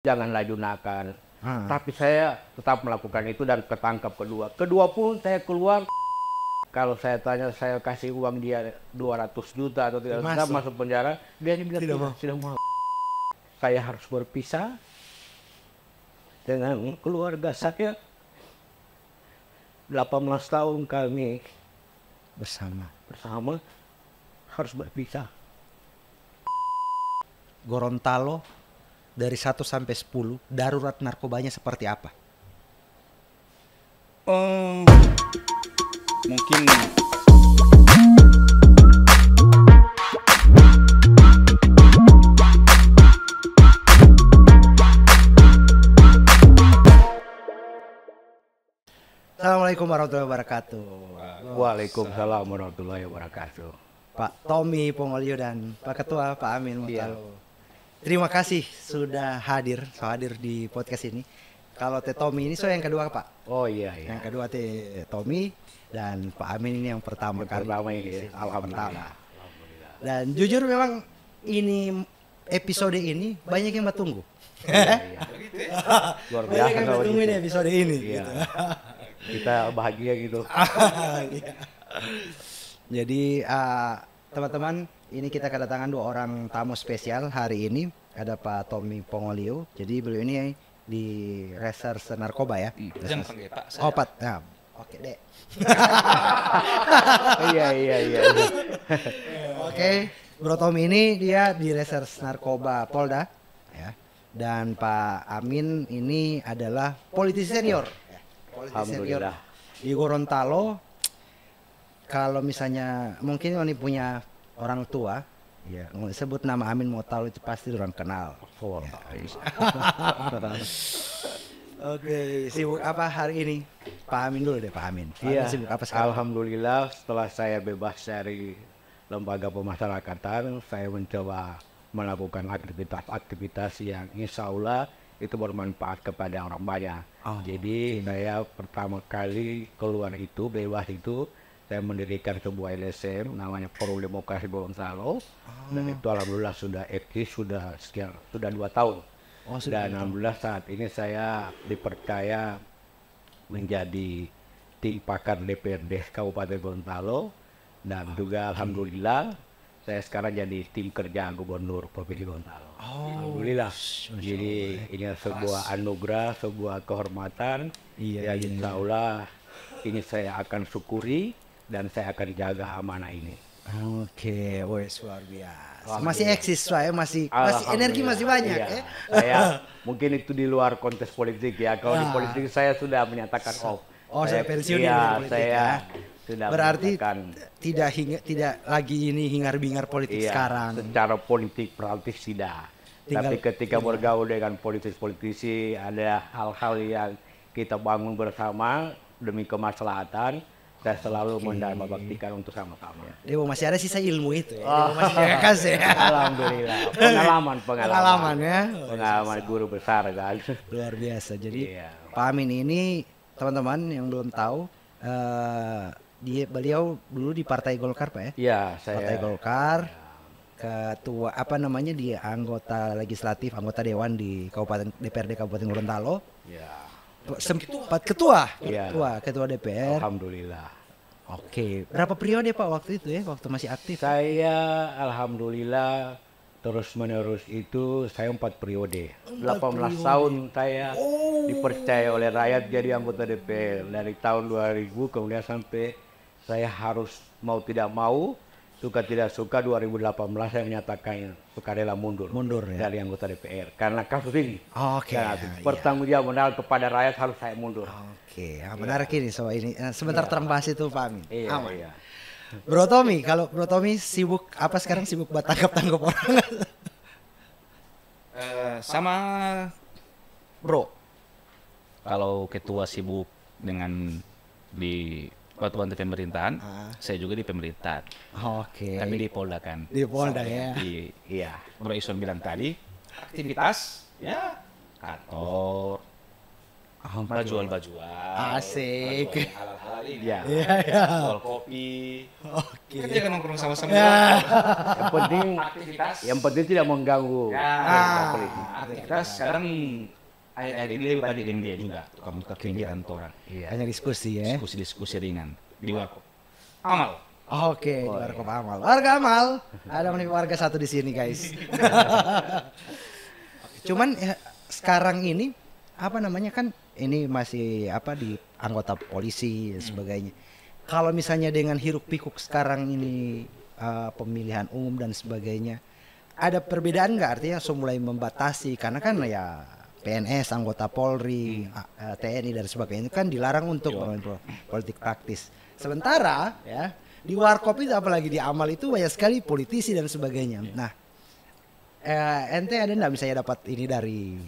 jangan laju nakal. Tapi saya tetap melakukan itu dan ketangkap kedua. Kedua pun saya keluar. Kalau saya tanya saya kasih uang dia 200 juta atau tidak masuk penjara, dia bilang tidak mau. Saya harus berpisah dengan keluarga saya. 18 tahun kami bersama harus berpisah. Gorontalo dari 1 sampai 10 darurat narkobanya seperti apa? Mungkin Assalamualaikum warahmatullahi wabarakatuh. Waalaikumsalam warahmatullahi wabarakatuh. Pak Tommy Pongolio dan Pak Ketua Pak Amin Mutalo. Terima kasih sudah hadir di podcast ini. Kalau Teh Tommy ini yang kedua Pak. Oh iya. Yang kedua Teh Tommy dan Pak Amin ini yang pertama kali. Pertama ini, alhamdulillah. Dan jujur memang ini episode ini banyak yang tunggu. Iya. Luar biasa. Banyak yang tunggu ini episode ini. Iya. Gitu. Kita bahagia gitu. Jadi teman-teman, ini kita kedatangan 2 orang tamu spesial hari ini. Ada Pak Tommy Pongolio. Jadi beliau ini di Reserse Narkoba ya. Jangan panggil Pak. Oh Pak, nah, oke deh. Iya. Oke, Bro Tommy ini dia di Reserse Narkoba Polda ya. Dan Pak Amin ini adalah politisi senior. Politisi senior di Gorontalo. Kalau misalnya mungkin ini punya orang tua, ya sebut nama Amin Mutalo itu pasti orang kenal. Ya. Oke, sibuk apa hari ini? Pak Amin dulu deh, Pak Amin. Iya. Sibuk apa sekarang? Alhamdulillah setelah saya bebas dari lembaga pemasyarakatan, saya mencoba melakukan aktivitas yang insya Allah itu bermanfaat kepada orang banyak. Jadi saya pertama kali keluar itu, bebas itu, saya mendirikan sebuah LSM namanya Forum Demokrasi Gorontalo. Dan itu alhamdulillah sudah eksis sudah 2 tahun. Dan alhamdulillah saat ini saya dipercaya menjadi tim pakar DPRD Kabupaten Gorontalo dan juga alhamdulillah saya sekarang jadi tim kerja Gubernur Provinsi Gorontalo. Alhamdulillah. Jadi ini sebuah anugerah, sebuah kehormatan. Iya. Insya Allah ini saya akan syukuri dan saya akan jaga amanah ini. Oke, wes luar biasa. Masih eksis, masih energi masih banyak iya. ya. Saya mungkin itu di luar konteks politik ya. Kalau di politik saya sudah menyatakan off. Saya pensiun iya, dari politik saya ya. Sudah berarti menyatakan, tidak lagi ini hingar-bingar politik sekarang. Secara politik praktis tidak. Tapi ketika bergaul dengan politisi ada hal-hal yang kita bangun bersama demi kemaslahatan. Saya selalu mendharmabaktikan untuk sama-sama. Dewa masih ada sisa ilmu itu ya. Dewa masih jaga kasih. Alhamdulillah. Pengalaman ya. Pengalaman guru besar kan. Luar biasa. Jadi Pak Amin ini teman-teman yang belum tahu beliau dulu di Partai Golkar Pak ya? Iya, saya. Partai Golkar. Ketua dia anggota legislatif, anggota dewan di DPRD Kabupaten Gorontalo. Iya. Sempat ketua DPR. Alhamdulillah. Oke, berapa periode Pak waktu itu ya, waktu masih aktif? Saya alhamdulillah terus menerus itu saya 4 periode. 18 tahun saya dipercaya oleh rakyat jadi anggota DPR dari tahun 2000 kemudian sampai saya harus mau tidak mau suka tidak suka 2018 saya menyatakan sukarela mundur ya? dari anggota DPR karena kasus ini. Pertanggungjawaban kepada rakyat harus saya mundur. Menarik ini soal ini. Sebentar terang bahas itu Pak Amin. Iya. Bro Tommy, kalau Bro Tommy sibuk apa sekarang? Sibuk buat tangkap orang? Sama Bro. Kalau ketua sibuk dengan di Batuan pemerintahan, saya juga di pemerintahan. Tapi di Polda kan. Di Polda ya. Iya. Bro Ison bilang tadi, aktivitas ya kantor, jual bajuan. Asik. Hal-hal ini. Ya. Iya, iya. Jual kopi. Oke. Kan jangan nongkrong sama-sama. Ya. Yang penting Aktivitas. tidak mengganggu. Ya, politik. aktivitas sekarang akhir-akhir ini lebih banyak dengan dia juga. Tukang-tukang pinggiran tuh orang. Iya. Hanya diskusi ya. Diskusi-diskusi ringan di warkop. Amal. Oke, di Warkop Amal. Warga Amal, ada nih warga satu di sini guys. Cuman ya, sekarang ini apa namanya kan ini masih apa di anggota polisi dan sebagainya. Kalau misalnya dengan hiruk pikuk sekarang ini pemilihan umum dan sebagainya, ada perbedaan nggak? Artinya mulai membatasi karena kan ya PNS, anggota Polri, TNI dan sebagainya itu kan dilarang untuk bermain politik praktis. Sementara ya di warkop itu apalagi di Amal itu banyak sekali politisi dan sebagainya. Nah, ente ada nggak misalnya dapat ini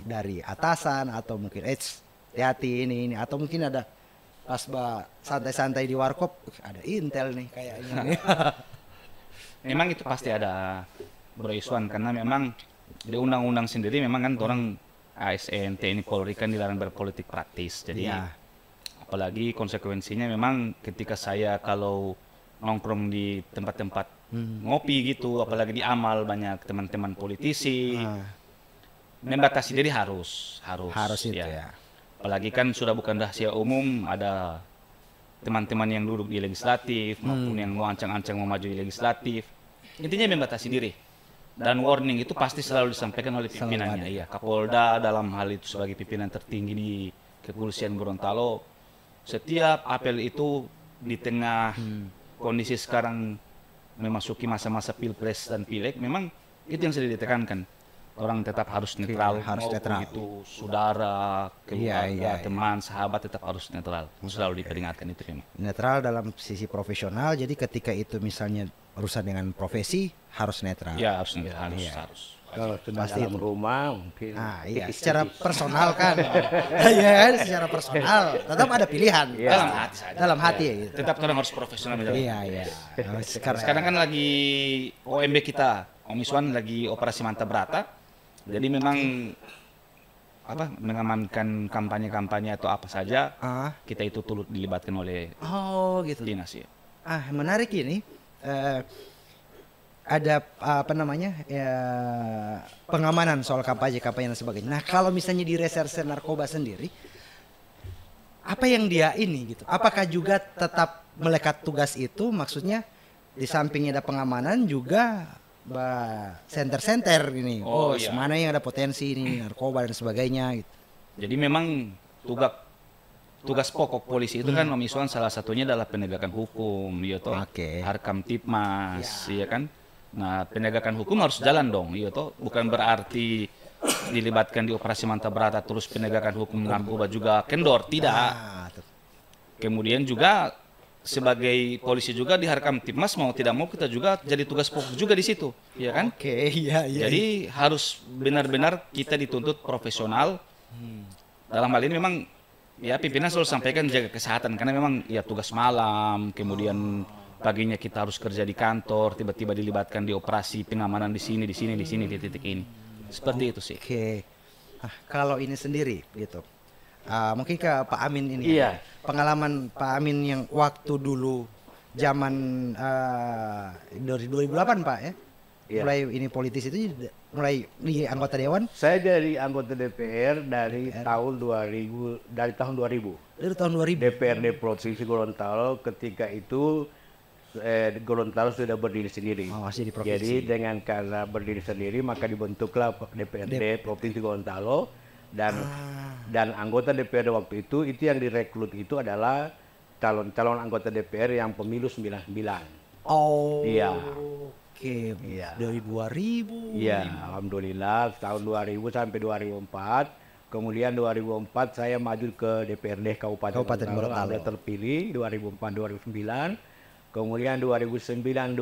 dari atasan atau mungkin hati-hati ini atau mungkin ada pas santai-santai di warkop ada intel nih kayaknya. Memang itu pasti ada Bro Iswan karena memang di undang-undang sendiri memang kan orang ASN, TNI, Polri kan dilarang berpolitik praktis. Jadi Ya. apalagi konsekuensinya memang ketika saya kalau nongkrong di tempat-tempat ngopi gitu, apalagi di Amal banyak teman-teman politisi, membatasi diri harus itu ya. Apalagi kan sudah bukan rahasia umum, ada teman-teman yang duduk di legislatif maupun yang mau ancang-ancang mau maju di legislatif. Intinya membatasi diri. Dan warning itu pasti selalu disampaikan oleh pimpinannya. Iya, Kapolda dalam hal itu sebagai pimpinan tertinggi di Kepolisian Gorontalo, setiap apel itu di tengah kondisi sekarang memasuki masa-masa pilpres dan pileg, memang itu yang sudah ditekankan. Orang tetap harus netral, harus netral. Itu saudara, keluarga, Iya. teman, sahabat tetap harus netral. Selalu diperingatkan itu memang. Netral dalam sisi profesional. Jadi ketika itu misalnya urusan dengan profesi harus netral. Ya harus netral, harus. Kalau sudah Pasti dalam rumah mungkin. Iya, secara personal kan. Iya kan, secara personal tetap ada pilihan. Dalam hati saja. Dalam hati ya gitu. Tetap orang harus profesional menjalankan. Iya. Sekarang kan lagi OMB kita, Om Iswan lagi operasi Mantap Berata. Jadi memang mengamankan kampanye-kampanye atau apa saja, kita itu turut dilibatkan oleh gitu. dinas ya. Menarik ini. Ada apa namanya ya, pengamanan soal kampanye dan sebagainya. Nah kalau misalnya di reserse narkoba sendiri, apa yang dia ini gitu? Apakah juga tetap melekat tugas itu? Maksudnya di sampingnya ada pengamanan juga center-center ini. Iya. Mana yang ada potensi ini narkoba dan sebagainya gitu. Jadi memang tugas pokok polisi itu kan Om Iswan salah satunya adalah penegakan hukum, ya toh. Oke. Harkam Tipmas, ya kan. Nah, penegakan hukum harus jalan dong, iya toh. Bukan berarti dilibatkan di operasi Mantap Berata terus penegakan hukum narkoba juga kendor, tidak. Kemudian juga sebagai polisi juga di Harkam Tipmas mau tidak mau kita juga jadi tugas pokok juga di situ, ya kan? Oke, iya. Jadi harus benar-benar kita dituntut profesional. Dalam hal ini memang ya pimpinan selalu sampaikan jaga kesehatan karena memang ya tugas malam, kemudian paginya kita harus kerja di kantor, tiba-tiba dilibatkan di operasi pengamanan di sini, di titik ini. Seperti itu sih. Oke. Kalau ini sendiri gitu. Mungkin ke Pak Amin ini. Iya. Pengalaman Pak Amin yang waktu dulu zaman 2008 Pak ya. Iya. Mulai ini politis itu mulai di anggota dewan Saya dari anggota DPR dari tahun 2000. dari tahun 2000. DPRD Provinsi Gorontalo ketika itu Gorontalo sudah berdiri sendiri. Masih di provinsi. Jadi karena berdiri sendiri maka dibentuklah DPRD Provinsi Gorontalo dan anggota DPRD waktu itu yang direkrut itu adalah calon anggota DPR yang pemilu 99. Iya. Oke. Iya. Dari 2000. Iya, alhamdulillah tahun 2000 sampai 2004. Kemudian 2004 saya maju ke DPRD Kabupaten Gorontalo. Alhamdulillah terpilih 2004-2009. Kemudian 2009-2014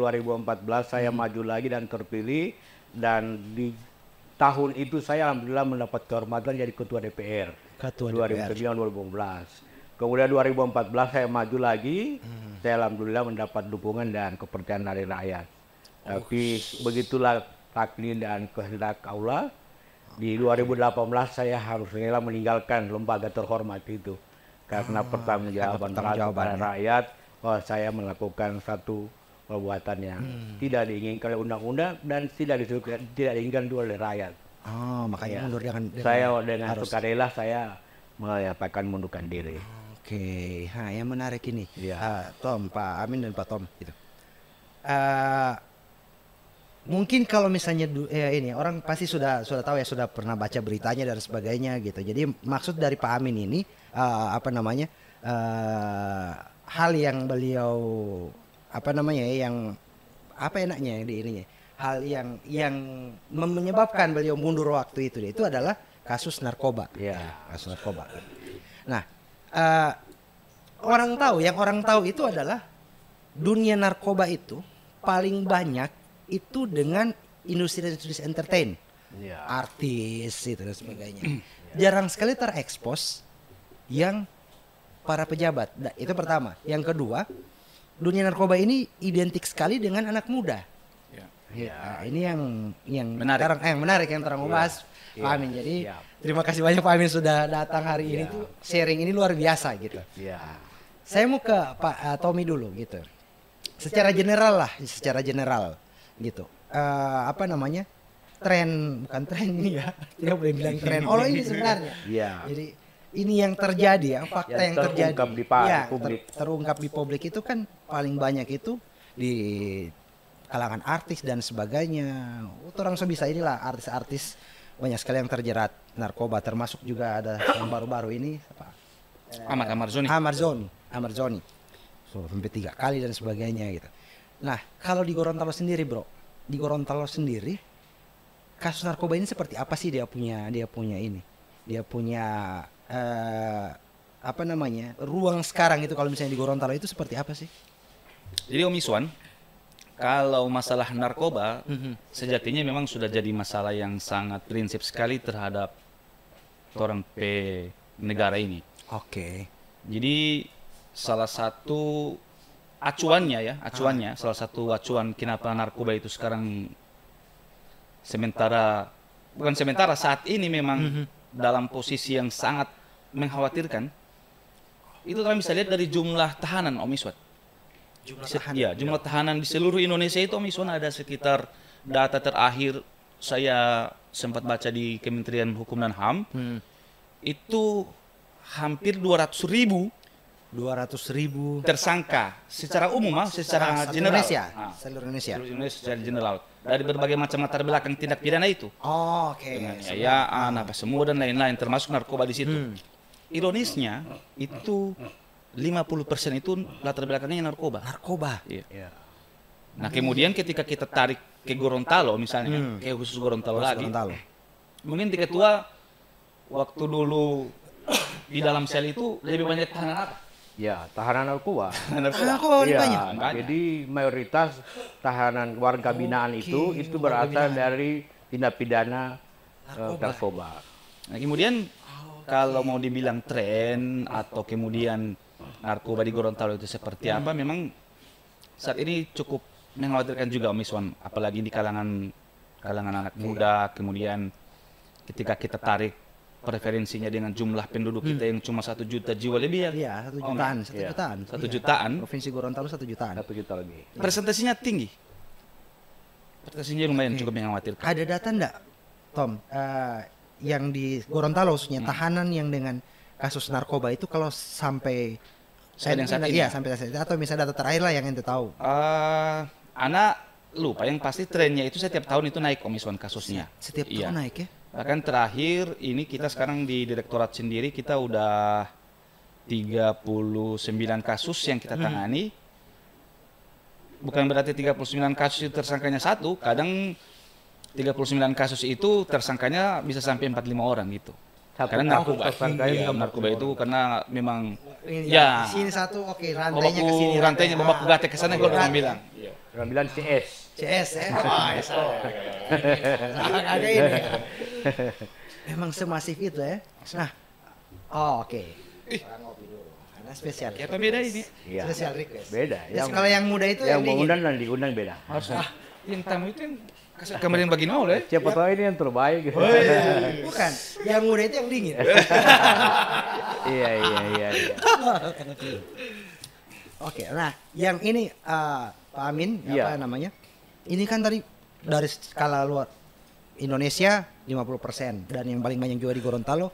saya maju lagi dan terpilih, dan di tahun itu saya alhamdulillah mendapat kehormatan jadi ketua DPR. 2009-2014. Kemudian 2014 saya maju lagi, saya alhamdulillah mendapat dukungan dan kepercayaan dari rakyat. Tapi begitulah takdir dan kehendak Allah. Di 2018 saya harus rela meninggalkan lembaga terhormat itu. karena pertanggungjawaban kepada rakyat bahwa saya melakukan satu perbuatan yang tidak diinginkan oleh undang-undang dan tidak diinginkan oleh rakyat. Oh, makanya mundur saya dengan sukarela saya menyatakan mundurkan diri. Oke, yang menarik ini, Ya. Tom, Pak Amin dan Pak Tom, gitu. Mungkin kalau misalnya ini orang pasti sudah tahu ya, sudah pernah baca beritanya dan sebagainya gitu. Jadi maksud dari Pak Amin ini hal yang beliau yang apa enaknya di ininya, hal yang menyebabkan beliau mundur waktu itu adalah kasus narkoba. Ya. Kasus narkoba. Nah, orang tahu itu adalah dunia narkoba itu paling banyak itu dengan industri entertain, artis itu dan sebagainya. Jarang sekali terekspos yang para pejabat. Nah, itu pertama. Yang kedua, dunia narkoba ini identik sekali dengan anak muda. Nah, ini yang menarik yang terang bahas Pak Amin. Jadi terima kasih banyak Pak Amin sudah datang hari ini tuh, sharing ini luar biasa gitu. Saya mau ke Pak Tommy dulu gitu. Secara general gitu. Bukan tren ini ya. Tidak boleh bilang tren. Oh, ini sebenarnya. Jadi ini yang terjadi fakta yang terjadi. Terungkap di publik itu kan paling banyak itu di kalangan artis dan sebagainya. Orang sebisa inilah artis-artis banyak sekali yang terjerat narkoba, termasuk juga ada yang baru-baru ini Ahmad Zoni. So, sampai 3 kali dan sebagainya gitu. Nah, kalau di Gorontalo sendiri, Bro. Di Gorontalo sendiri kasus narkoba ini seperti apa sih dia punya ini? Dia punya ruang sekarang itu kalau misalnya di Gorontalo itu seperti apa sih? Jadi Om Iswan, kalau masalah narkoba sejatinya memang sudah jadi masalah yang sangat prinsip sekali terhadap orang negara ini. Oke. Jadi salah satu acuannya, salah satu acuan kenapa narkoba itu sekarang bukan sementara saat ini memang dalam posisi yang sangat mengkhawatirkan. Itu kalian bisa lihat dari jumlah tahanan Om Iswan. Jumlah tahanan di seluruh Indonesia itu Om Iswan ada sekitar, data terakhir saya sempat baca di Kementerian Hukum dan HAM, itu hampir 200.000 tersangka secara umum, secara general. Seluruh Indonesia. Secara general. Dari berbagai macam latar belakang tindak pidana itu. Dengan kekayaan, apa semua dan lain-lain, termasuk narkoba di situ. Ironisnya itu 50% itu latar belakangnya narkoba. Iya. Nah, kemudian ketika kita tarik ke Gorontalo misalnya, ke khusus Gorontalo lagi. Mungkin ketua waktu dulu di dalam sel itu lebih banyak tahanan apa? Tahanan narkoba. Banyak. Jadi mayoritas tahanan warga binaan itu berasal dari tindak pidana narkoba. Nah, kemudian kalau mau dibilang tren atau kemudian narkoba di Gorontalo itu seperti apa, memang saat ini cukup mengkhawatirkan juga Om Iswan, apalagi di kalangan anak muda. Kemudian ketika kita tarik preferensinya dengan jumlah penduduk kita yang cuma 1 juta jiwa lebih ya. 1 jutaan. 1 jutaan. Provinsi Gorontalo 1 jutaan. 1 juta lebih. Presentasinya tinggi. Presentasinya lumayan cukup mengkhawatirkan. Ada data enggak, Tom, yang di Gorontalo khususnya tahanan yang dengan kasus narkoba itu kalau sampai saat ini atau misalnya data terakhir lah yang ente tahu. Anak lupa, yang pasti trennya itu setiap tahun itu naik Om Iswan kasusnya. Setiap tahun naik ya? Bahkan terakhir ini kita sekarang di direktorat sendiri kita udah 39 kasus yang kita tangani. Bukan berarti 39 kasus itu tersangkanya satu, kadang 39 kasus itu tersangkanya bisa sampai 45 orang gitu. Karena narkoba itu karena memang di sini satu, rantainya ke sini. Rantainya bawa ke sana kalau orang bilang. Orang bilang CS ya. Ada ini. Memang semasif itu ya. Nah, oke. Karena spesial. Apa beda ini? Spesial request. Beda. Kalau yang muda itu yang mengundang dan diundang beda. Yang tamu itu yang kemarin bagi nol ya. Siapa tahu ini yang terbaik. Bukan. Yang muda itu yang dingin. Iya. Oke, nah yang ini Pak Amin, Iya. apa namanya? Ini kan tadi dari skala luar Indonesia 50% dan yang paling banyak juga di Gorontalo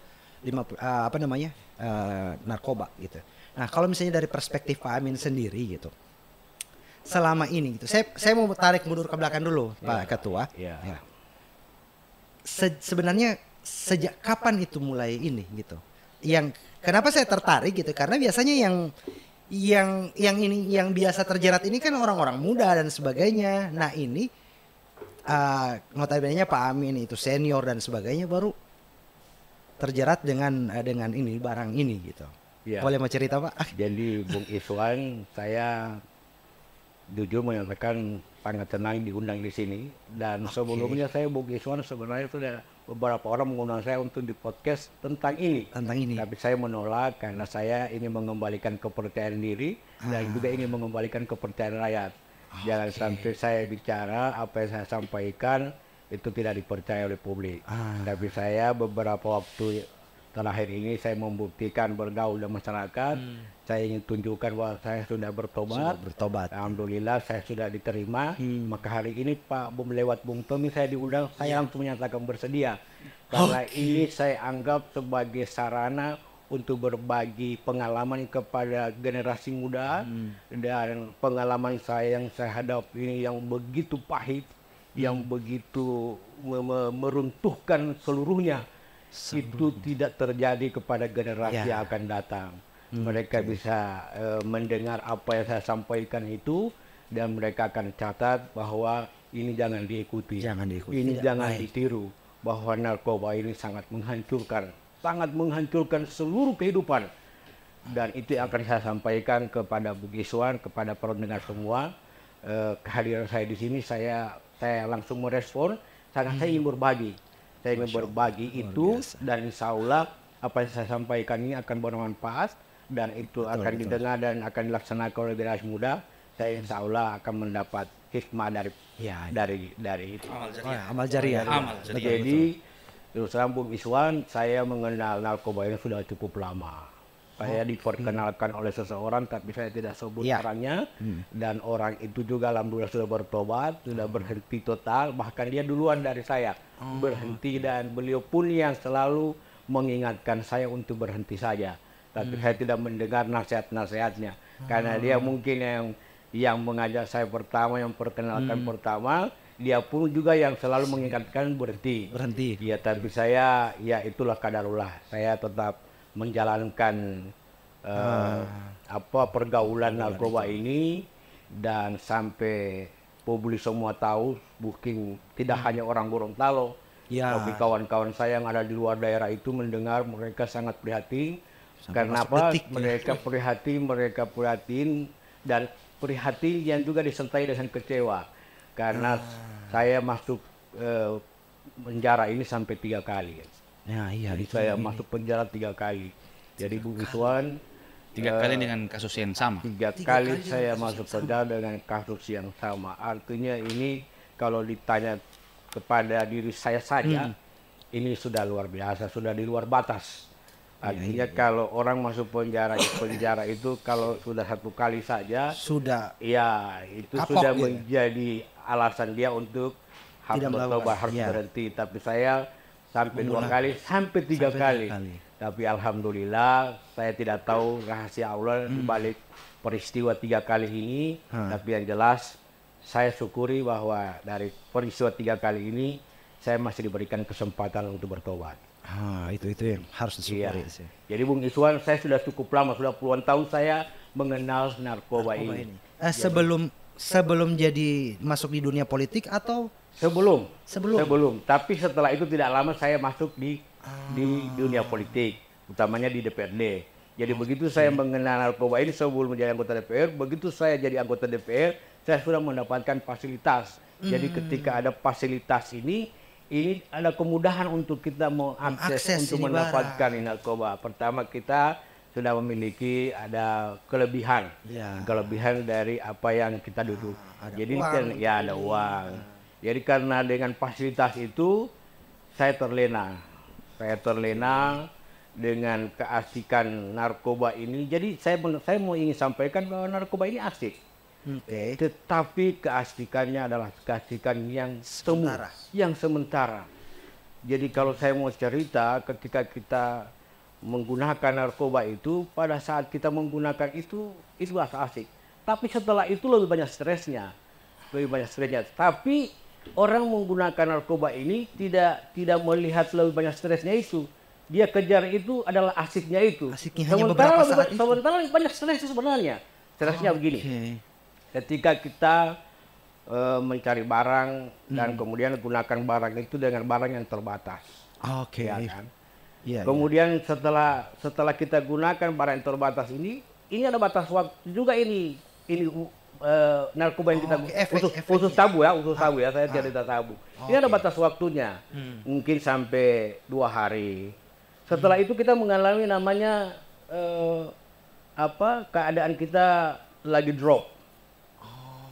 narkoba gitu. Nah, kalau misalnya dari perspektif Pak Amin sendiri gitu. Selama ini gitu. Saya mau tarik mundur ke belakang dulu, Pak Ketua. Iya. Ya. Sebenarnya sejak kapan itu mulai ini gitu? Yang kenapa saya tertarik gitu? Karena biasanya yang biasa terjerat ini kan orang-orang muda dan sebagainya. Nah ini notabene Pak Amin itu senior dan sebagainya baru terjerat dengan ini barang ini gitu. Ya. Boleh mau cerita Pak? Jadi Bung Iswan, saya jujur menyatakan sangat senang diundang di sini. Dan sebelumnya saya Bung Iswan sebenarnya sudah beberapa orang mengundang saya untuk di podcast tentang ini. Tapi saya menolak karena saya ingin mengembalikan kepercayaan diri dan juga ingin mengembalikan kepercayaan rakyat. Jangan sampai saya bicara apa yang saya sampaikan itu tidak dipercaya oleh publik. Tapi saya beberapa waktu terakhir ini saya membuktikan bergaul dengan masyarakat. Saya ingin tunjukkan bahwa saya sudah bertobat. Alhamdulillah saya sudah diterima. Maka hari ini Pak Bung lewat Bung Tommy saya diundang, saya langsung menyatakan bersedia. Karena ini saya anggap sebagai sarana untuk berbagi pengalaman kepada generasi muda dan pengalaman saya yang saya hadapi ini yang begitu pahit, yang begitu meruntuhkan seluruhnya. Itu tidak terjadi kepada generasi yang akan datang. Mereka bisa mendengar apa yang saya sampaikan itu dan mereka akan catat bahwa ini jangan diikuti. Ini jangan ditiru, bahwa narkoba ini sangat menghancurkan seluruh kehidupan. Dan itu yang akan saya sampaikan kepada Bung Iswan, kepada pendengar semua. Kehadiran saya di sini saya langsung merespon, saya ingin berbagi. Saya ingin berbagi itu dan insya Allah apa yang saya sampaikan ini akan bermanfaat dan itu akan didengar dan akan dilaksanakan oleh generasi muda. Saya insya Allah akan mendapat hikmah dari itu. Amal jariah. Jadi terus terang Bung Iswan, saya mengenal narkoba ini sudah cukup lama. Saya diperkenalkan oleh seseorang tapi saya tidak sebut orangnya. Dan orang itu juga alhamdulillah sudah bertobat, sudah berhenti total. Bahkan dia duluan dari saya berhenti dan beliau pun yang selalu mengingatkan saya untuk berhenti saja. Tapi saya tidak mendengar nasihat-nasihatnya. Karena dia mungkin yang mengajak saya pertama, yang perkenalkan pertama. Dia pun juga yang selalu mengingatkan berhenti. Ya, tapi saya ya itulah kadarullah. Saya tetap menjalankan pergaulan narkoba ini dan sampai publik semua tahu, mungkin tidak hanya orang Gorontalo, tapi kawan-kawan saya yang ada di luar daerah itu mendengar, mereka sangat prihatin. Karena apa? Mereka prihatin dan prihatin yang juga disertai dengan kecewa. Karena saya masuk penjara ini sampai 3 kali. Saya masuk penjara 3 kali. Jadi Bung Iswan 3 kali dengan kasus yang sama. 3 kali saya masuk penjara dengan kasus yang sama. Artinya ini kalau ditanya kepada diri saya saja, ini sudah luar biasa, sudah di luar batas. Artinya kalau orang masuk penjara itu kalau sudah 1 kali saja, itu sudah menjadi alasan dia untuk harus bertobat, harus berhenti. Tapi saya sampai 2 kali, sampai 3 kali. Tapi alhamdulillah saya tidak tahu rahasia Allah di balik peristiwa 3 kali ini. Tapi yang jelas saya syukuri bahwa dari peristiwa 3 kali ini saya masih diberikan kesempatan untuk bertobat. Itu yang harus disyukuri. Jadi Bung Iswan, saya sudah cukup lama, sudah puluhan tahun saya mengenal narkoba ini. Sebelum jadi masuk di dunia politik atau sebelum. Tapi setelah itu tidak lama saya masuk di dunia politik, utamanya di DPRD. Jadi begitu saya mengenal narkoba ini sebelum menjadi anggota DPR, begitu saya jadi anggota DPR, saya sudah mendapatkan fasilitas. Jadi ketika ada fasilitas ini ada kemudahan untuk kita mengakses untuk mendapatkan narkoba. Pertama, kita sudah memiliki ada kelebihan dari apa yang kita duduk. Jadi kan ada uang. Jadi karena dengan fasilitas itu saya terlena dengan keasikan narkoba ini. Jadi saya mau ingin sampaikan bahwa narkoba ini asik. Oke. Tetapi keasikannya adalah keasikan yang semu, Sementara. yang sementara. Jadi kalau saya mau cerita, ketika kita menggunakan narkoba itu, pada saat kita menggunakan itu asik. Tapi setelah itu lebih banyak stresnya, Tapi orang menggunakan narkoba ini tidak melihat lebih banyak stresnya itu. Dia kejar itu adalah asiknya itu. Asiknya hanya beberapa saat itu. Sementara banyak stres sebenarnya. Stresnya begini. Ketika kita mencari barang dan kemudian gunakan barang itu dengan barang yang terbatas. Oke. Ya kan? Iya, Kemudian setelah kita gunakan barang yang terbatas ini ada batas waktu juga ini narkoba yang kita khusus sabu ya, saya tidak sabu. Ini ada batas waktunya, mungkin sampai 2 hari. Setelah itu kita mengalami namanya keadaan kita lagi drop.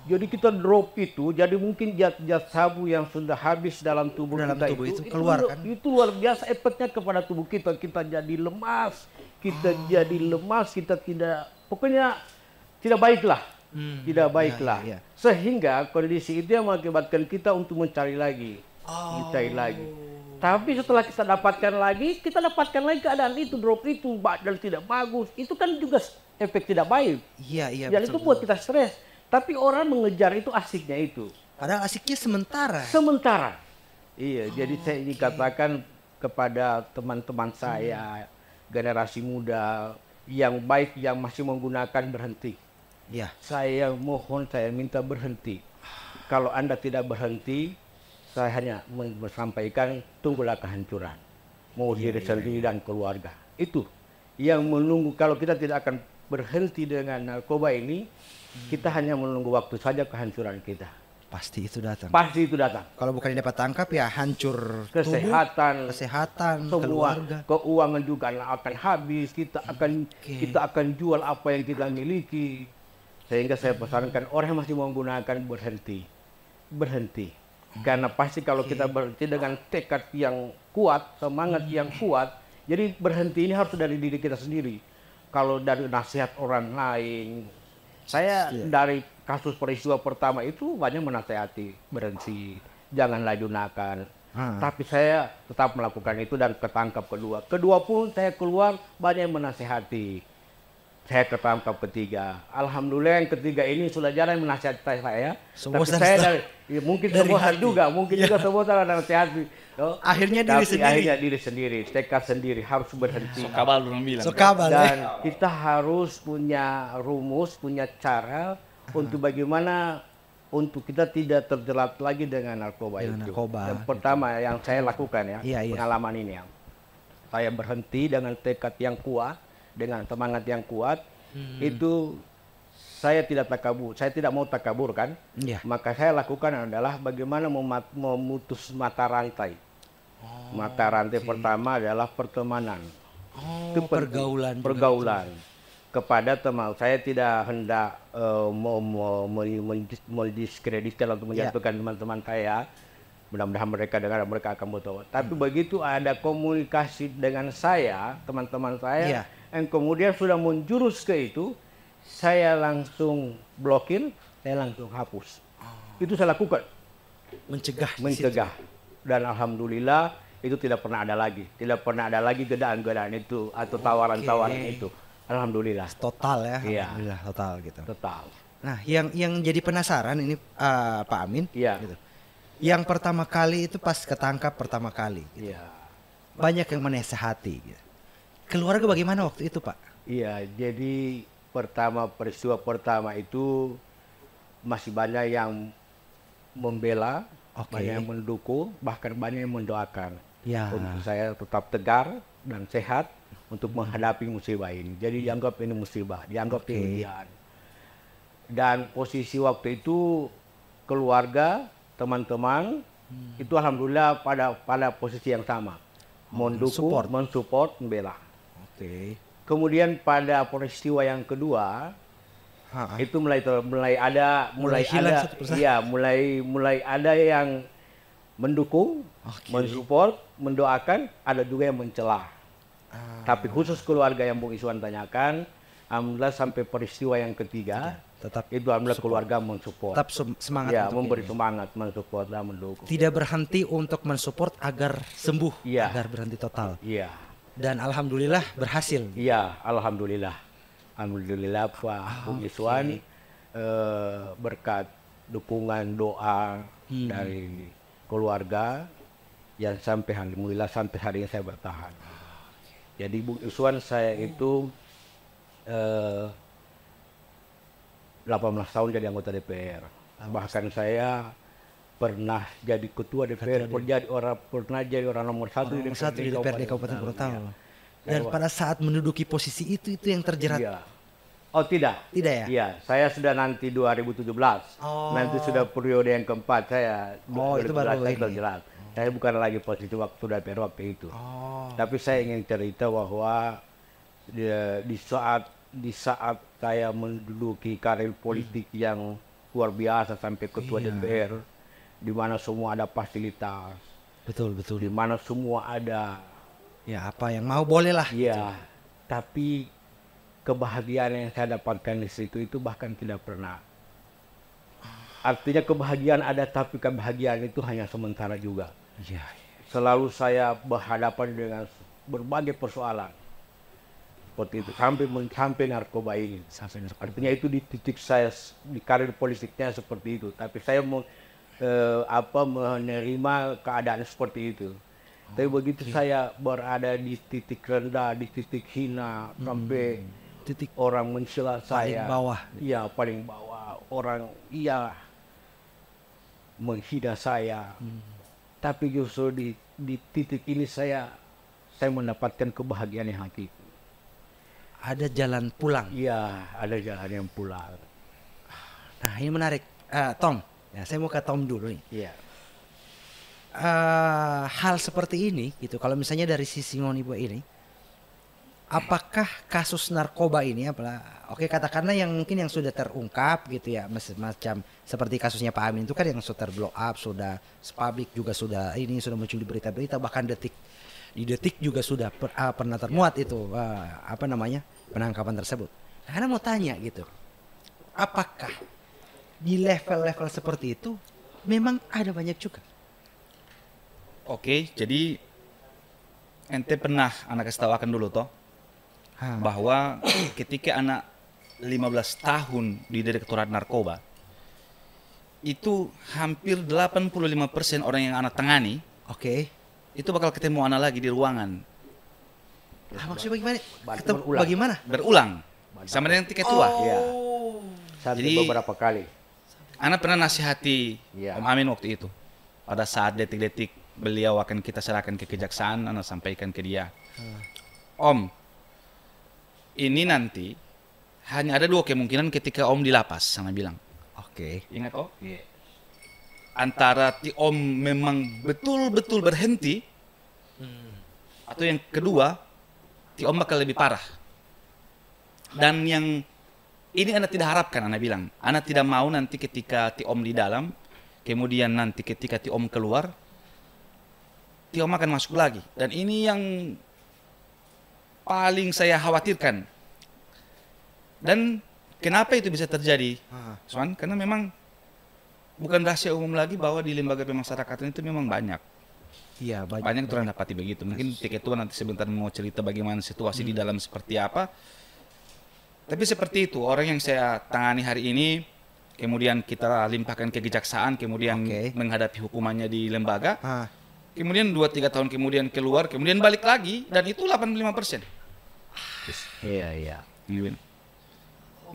Jadi kita drop itu, jadi mungkin zat sabu yang sudah habis dalam tubuh kita itu keluar kan? Itu luar biasa efeknya kepada tubuh kita. Kita jadi lemas, kita tidak, pokoknya tidak baiklah, Iya. Sehingga kondisi itu yang mengakibatkan kita untuk mencari lagi. Tapi setelah kita dapatkan lagi keadaan itu, drop itu, dan tidak bagus. Itu kan juga efek tidak baik. Iya. Dan itu buat kita stres. Tapi orang mengejar itu asiknya itu. Padahal asiknya sementara. Iya, jadi saya ingin katakan kepada teman-teman saya, generasi muda yang baik yang masih menggunakan, berhenti. Iya. Saya minta berhenti. Kalau Anda tidak berhenti, saya hanya menyampaikan tunggulah kehancuran. Mau diri sendiri dan keluarga. Itu yang menunggu. Kalau kita tidak akan berhenti dengan narkoba ini, kita hanya menunggu waktu saja kehancuran kita. Pasti itu datang. Kalau bukan dapat tangkap ya hancur kesehatan, tubuh, keluarga, keuangan juga akan habis. Kita akan jual apa yang kita miliki. Sehingga saya pesankan orang yang masih menggunakan berhenti. Karena pasti kalau kita berhenti dengan tekad yang kuat, semangat yang kuat, jadi berhenti ini harus dari diri kita sendiri. Kalau dari nasihat orang lain, saya dari kasus peristiwa pertama itu banyak menasihati berhenti, jangan lagi gunakan. Tapi saya tetap melakukan itu dan ketangkap kedua pun saya keluar banyak yang menasihati. Saya ketangkap ketiga. Alhamdulillah yang ketiga ini sudah jarang menasihati saya. Tapi saya mungkin semua juga semua ada nasihati. Akhirnya diri sendiri, tekad sendiri harus berhenti. Sokabal orang bilang. Dan kita harus punya rumus, punya cara untuk bagaimana untuk kita tidak terjerat lagi dengan narkoba itu. Yang pertama yang saya lakukan pengalaman ini saya berhenti dengan tekad yang kuat, dengan semangat yang kuat. Itu saya tidak mau takabur kan. Maka saya lakukan adalah bagaimana memutus mata rantai. Mata rantai pertama adalah pertemanan. Itu pergaulan. Kepada teman saya tidak hendak mendiskreditkan atau menjatuhkan teman-teman saya. Mudah-mudahan mereka dengar, mereka akan bertobat. Tapi begitu ada komunikasi dengan saya, teman-teman saya, yang kemudian sudah menjurus ke itu, saya langsung blokir, saya langsung hapus. Itu saya lakukan. Mencegah. Dan alhamdulillah itu tidak pernah ada lagi. Tidak pernah ada lagi godaan-godaan itu atau tawaran-tawaran itu. Alhamdulillah. Total ya. Alhamdulillah total gitu. Nah, yang jadi penasaran ini Pak Amin. Gitu. Yang pertama kali itu pas ketangkap pertama kali. Gitu. Banyak yang menasehati. Gitu. Keluarga bagaimana waktu itu, Pak? Iya, jadi peristiwa pertama itu masih banyak yang membela, banyak yang mendukung, bahkan banyak yang mendoakan. Untuk saya tetap tegar dan sehat untuk menghadapi musibah ini. Jadi dianggap ini musibah, dianggap ujian. Dan posisi waktu itu keluarga, teman-teman, itu alhamdulillah pada posisi yang sama. Mendukung, mensupport, membela. Kemudian pada peristiwa yang kedua, itu mulai ada yang mendukung, mensupport, mendoakan, ada juga yang mencela. Tapi khusus keluarga yang Bung Iswan tanyakan, alhamdulillah sampai peristiwa yang ketiga, Tetap itu alhamdulillah keluarga mensupport. tetap semangat Ya, untuk memberi ini. semangat, mensupport dan mendukung. Tidak berhenti untuk mensupport agar sembuh, Iya. agar berhenti total. Iya, Dan alhamdulillah berhasil. iya, alhamdulillah. Alhamdulillah Pak Bung Iswan berkat dukungan doa dari keluarga yang sampai alhamdulillah sampai hari ini saya bertahan. Jadi Bung Iswan saya itu 18 tahun jadi anggota DPR. Bahkan saya pernah jadi ketua DPR, pernah jadi orang nomor satu Nomor satu di DPRD Kabupaten Gorontalo. Dan Iya. pada saat menduduki posisi itu yang terjerat. Iya. Oh tidak. Tidak ya? Iya, saya sudah nanti 2017. Oh. Nanti sudah periode yang keempat saya. Oh, itu baru saya ini. terjerat. Saya bukan lagi posisi waktu DPR waktu itu. Oh. Tapi saya ingin cerita bahwa di saat saya menduduki karir politik yang luar biasa sampai ketua Iya. DPR, di mana semua ada fasilitas, Betul, betul. di mana semua ada, Ya apa yang mau boleh lah. ya. Tapi kebahagiaan yang saya dapatkan di situ itu bahkan tidak pernah. Artinya kebahagiaan ada, tapi kebahagiaan itu hanya sementara juga. Iya. Selalu saya berhadapan dengan berbagai persoalan. Seperti itu, sampai narkoba ini. Sampai narkoba. Artinya itu di titik saya di karir politiknya seperti itu. Tapi saya menerima keadaan seperti itu. Tapi begitu saya berada di titik rendah, di titik hina, sampai Titik orang mencela paling saya. bawah. Iya, paling bawah. Orang menghina saya. Tapi justru di titik ini saya mendapatkan kebahagiaan yang hakiki. Ada jalan pulang. Iya, ada jalan yang pulang. Nah ini menarik. Tom, ya, saya mau ke Tom dulu nih. Iya. Hal seperti ini gitu, kalau misalnya dari sisi Ngonibo ini, apakah kasus narkoba ini oke katakanlah yang mungkin yang sudah terungkap gitu ya, macam seperti kasusnya Pak Amin itu kan yang sudah terblow up, sudah publik juga sudah muncul di berita-berita, bahkan di detik juga sudah pernah termuat itu penangkapan tersebut. Nah, Anda mau tanya gitu, apakah di level-level seperti itu memang ada banyak juga? Oke, jadi ente pernah anak kasih tahu akan dulu toh Hah. bahwa ketika anak 15 tahun di Direktorat Narkoba itu hampir 85% orang yang anak tangani Oke. itu bakal ketemu anak lagi di ruangan Maksudnya bagaimana? Bantu berulang. Bagaimana? berulang sama dengan tiket tua. Iya. Sampai Jadi- beberapa kali. Anak pernah nasihati Iya. Om Amin waktu itu. Pada saat detik-detik beliau akan kita serahkan ke kejaksaan, anak sampaikan ke dia. Om, ini nanti hanya ada dua kemungkinan ketika Om di lapas, sama bilang. Oke. Ingat Om? Antara Om memang betul-betul berhenti, atau yang kedua, Om bakal lebih parah. Dan yang ini anak tidak harapkan, anak bilang. Anak tidak mau nanti ketika Om di dalam, kemudian nanti ketika Om keluar, Om akan masuk lagi. Dan ini yang paling saya khawatirkan. Dan kenapa itu bisa terjadi, Swan? Karena memang bukan rahasia umum lagi bahwa di lembaga pemasyarakatan itu memang banyak. Iya, Banyak orang dapati begitu. Mungkin tiket tua nanti sebentar mau cerita bagaimana situasi di dalam seperti apa. Tapi seperti itu, orang yang saya tangani hari ini, kemudian kita limpahkan ke kejaksaan, kemudian Oke. menghadapi hukumannya di lembaga, Ah, kemudian 2-3 tahun kemudian keluar, kemudian balik lagi, dan itu 85%. Iya, iya.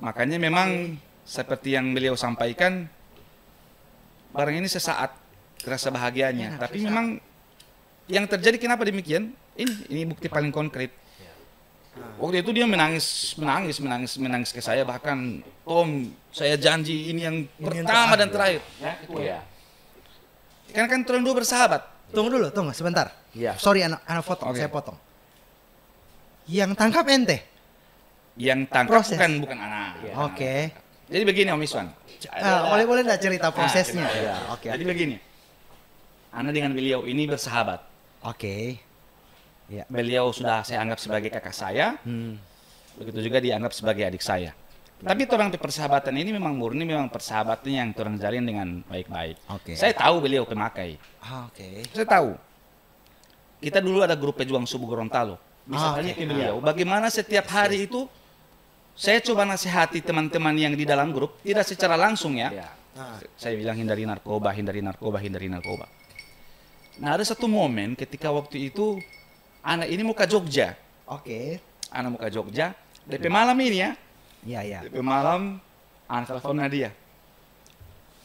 Makanya memang seperti yang beliau sampaikan, barang ini sesaat terasa bahagianya. Tapi memang yang terjadi kenapa demikian? Ini bukti paling konkret. Waktu itu dia menangis ke saya, bahkan Tom, saya janji ini yang pertama dan terakhir. Ya, itu ya. Kan turun dua bersahabat. tunggu sebentar. Iya. Sorry anak potong, Oke. saya potong. Yang tangkap ente. Yang tangkap Proses. bukan anak. Oke. Jadi begini Om Iswan. Boleh enggak cerita prosesnya? Iya. Oke. Jadi begini. Ana dengan beliau ini bersahabat. Oke. Iya. Beliau sudah saya anggap sebagai kakak saya, begitu juga dianggap sebagai adik saya. Tapi orang persahabatan ini memang murni, memang persahabatan yang orang jalin dengan baik-baik. Oke. Saya tahu beliau pemakai. Oke. Saya tahu. Kita dulu ada grup pejuang subuh Gorontalo. Bisa tanya ke beliau, bagaimana setiap hari itu saya coba nasihati teman-teman yang di dalam grup, tidak secara langsung ya. Iya. Saya bilang hindari narkoba, hindari narkoba, hindari narkoba. Nah ada satu momen ketika waktu itu anak ini mau ke Jogja. Oke. Anak mau ke Jogja. DP malam ini ya. Iya, iya. DP malam, anak telepon dia.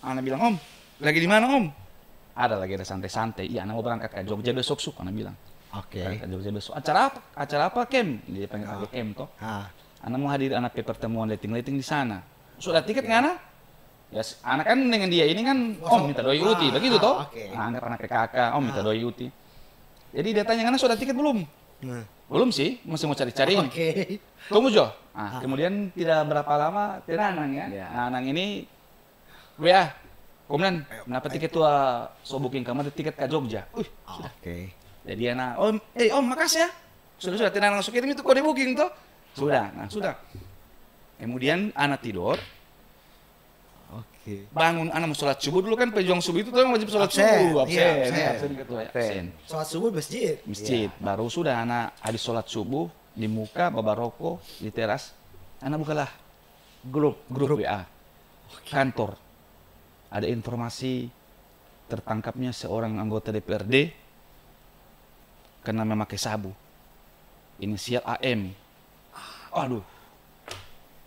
Anak bilang, Om, lagi di mana Om? Lagi ada santai-santai. Iya, anak mau berangkat ke Jogja besok, anak bilang. Oke. Berangkat ke Jogja besok. Acara apa? Acara apa, Kem? Dia panggil Kem toh. Anak mau hadir anak pertemuan letting-letting di sana. Sudah tiket nggak anak? Ya, anak kan dengan dia ini kan, Om minta doi uti, begitu toh? Oke. Anggap anak kakak, Om minta doi uti. Jadi dia tanya, anak sudah tiket belum? Belum sih, masih mau cari-cariin. Oke. Tunggu Jo. Kemudian tidak berapa lama Anang ya. Ya. Nah, Anang ini WA. Kemudian kenapa tiket tua so booking kamar tiket ke Jogja. Sudah. Oke. Jadi anak, Om makasih ya. Sudah tenang langsung kirim itu kode booking toh. Sudah. Nah, sudah. Kemudian anak tidur. Oke. Bangun anak mau sholat subuh dulu kan pejuang subuh itu tuh wajib sholat Absen. subuh. Iya, Absen ketua ya. Absen. Absen. Sholat subuh masjid. Masjid. Baru sudah anak habis sholat subuh di muka bawa rokok di teras. Anak bukalah grup WA kantor. Ada informasi tertangkapnya seorang anggota DPRD karena memakai sabu. Inisial AM. Aduh.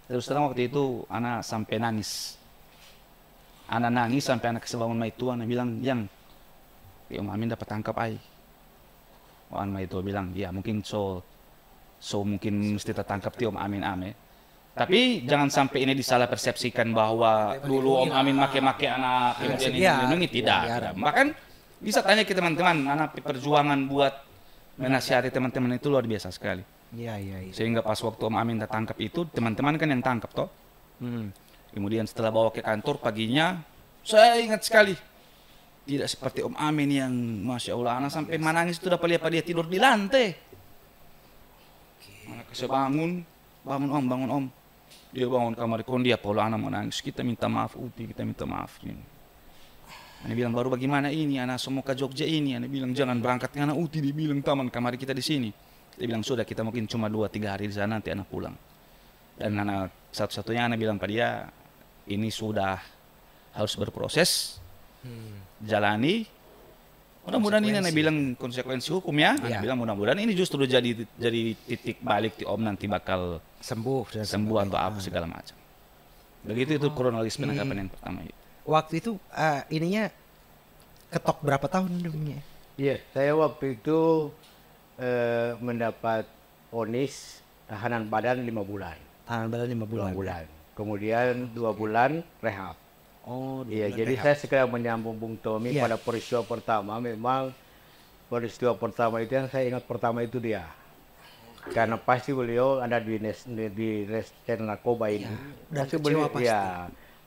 Terus terang waktu itu anak sampai nangis. Anak nangis sampai anak kesebangun maitu, anak bilang, Yang, Om Amin dapat tangkap ai. Anak maitu bilang, ya mungkin so mungkin mesti tertangkap ti Om Amin ame. Tapi jangan sampai ini disalah persepsikan bahwa dulu Om Amin make anak kemudian ini dilindungi, tidak. Bahkan bisa tanya ke teman-teman, anak perjuangan buat menasihati teman-teman itu luar biasa sekali. Iya. Sehingga pas waktu Om Amin tertangkap itu, teman-teman kan yang tangkap toh. Kemudian setelah bawa ke kantor paginya, saya ingat sekali. Tidak seperti Om Amin yang Masya Allah, anak sampai menangis itu dapat lihat dia tidur di lantai. Anak saya bangun Om. Dia bangun kamar dia, pola anak menangis. Kita minta maaf Uti, kita minta maaf. Anak bilang baru bagaimana ini, anak semua ke Jogja ini. Anak bilang jangan berangkat ke anak Uti, dia bilang taman kamar kita di sini. Dia bilang sudah kita mungkin cuma 2-3 hari di sana nanti anak pulang. Dan anak satu-satunya anak bilang pada dia, ini sudah harus berproses, jalani. Mudah-mudahan ini anak bilang konsekuensi hukum ya. Anak bilang mudah-mudahan ini justru jadi titik balik di Om nanti bakal sembuh atau apa segala macam. Begitu itu kronologis penangkapan yang pertama itu. Waktu itu ininya ketok berapa tahun hidupnya? Iya, saya waktu itu mendapat vonis tahanan badan 5 bulan. Tahanan badan 5 bulan. 5 bulan. Kemudian 2 bulan rehab. Oh, Iya, jadi saya sekarang menyambung Bung Tommy pada peristiwa pertama. Memang peristiwa pertama itu yang saya ingat pertama itu dia. Karena pasti beliau ada di resen narkoba ini. Dan beliau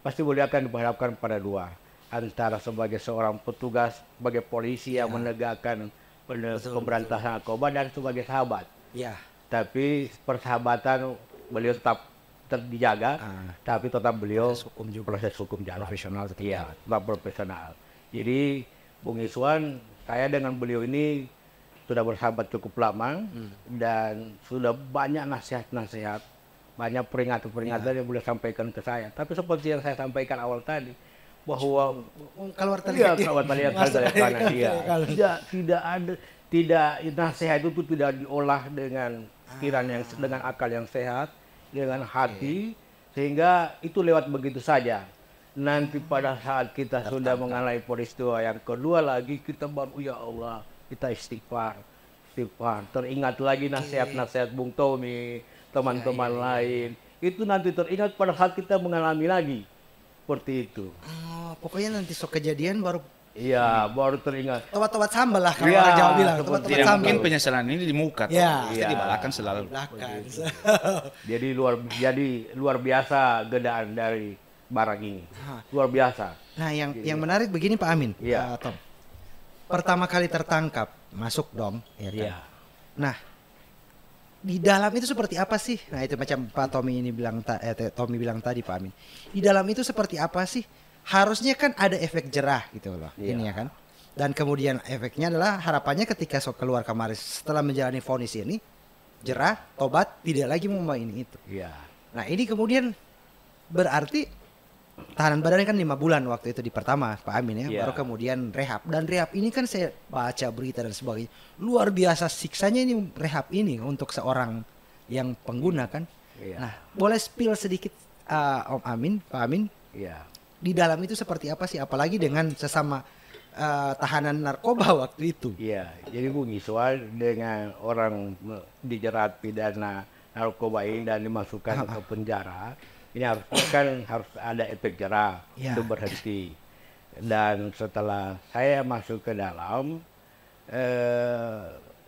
pasti beliau akan diperhadapkan pada dua. Antara sebagai seorang petugas, sebagai polisi yang menegakkan pemberantasan narkoba dan sebagai sahabat. Iya. Tapi persahabatan beliau tetap dijaga, tapi tetap beliau proses hukum jalan. Profesional tetap profesional. Jadi Bung Iswan, saya dengan beliau ini sudah bersahabat cukup lama dan sudah banyak nasihat-nasihat, banyak peringatan-peringatan yang beliau sampaikan ke saya. Tapi seperti yang saya sampaikan awal tadi, bahwa keluar telinga tidak nasihat itu tidak diolah dengan pikiran yang dengan akal yang sehat, dengan hati, sehingga itu lewat begitu saja. Nanti pada saat kita sudah mengalami peristiwa yang kedua lagi, kita baru ya Allah, kita istighfar, teringat lagi nasihat-nasihat Bung Tommy, teman-teman lain. Itu nanti teringat pada saat kita mengalami lagi seperti itu. Pokoknya nanti sok kejadian baru. Iya, baru teringat. Tobat-tobat sambal lah kalau orang Jawa bilang. Tobat-tobat Tidak sambal. mungkin penyesalan ini di muka. Pasti dibalakan selalu. Jadi luar biasa godaan dari barang ini. Luar biasa. Nah, yang menarik begini Pak Amin. Iya. Tom. Pertama kali tertangkap, masuk dong, ya kan? Iya. Nah, di dalam itu seperti apa sih? Nah, itu macam Pak Tommy ini bilang Tommy bilang tadi Pak Amin. Di dalam itu seperti apa sih? Harusnya kan ada efek jerah gitu loh. Iya. Ini ya kan. Dan kemudian efeknya adalah harapannya ketika keluar kamar setelah menjalani vonis ini jerah, tobat, tidak lagi membawa ini itu. Iya. Nah, ini kemudian berarti tahanan badan kan 5 bulan waktu itu di pertama Pak Amin ya, Iya. baru kemudian rehab. Dan rehab ini kan saya baca berita dan sebagainya, luar biasa siksanya ini rehab ini untuk seorang yang pengguna kan. Iya. Nah, boleh spill sedikit Om Amin, Pak Amin, Iya. di dalam itu seperti apa sih, apalagi dengan sesama tahanan narkoba waktu itu. Iya, jadi Bung Iswal dengan orang dijerat pidana narkoba ini dan dimasukkan ke penjara, ini harus ada efek jerah Ya. untuk berhenti. Dan setelah saya masuk ke dalam,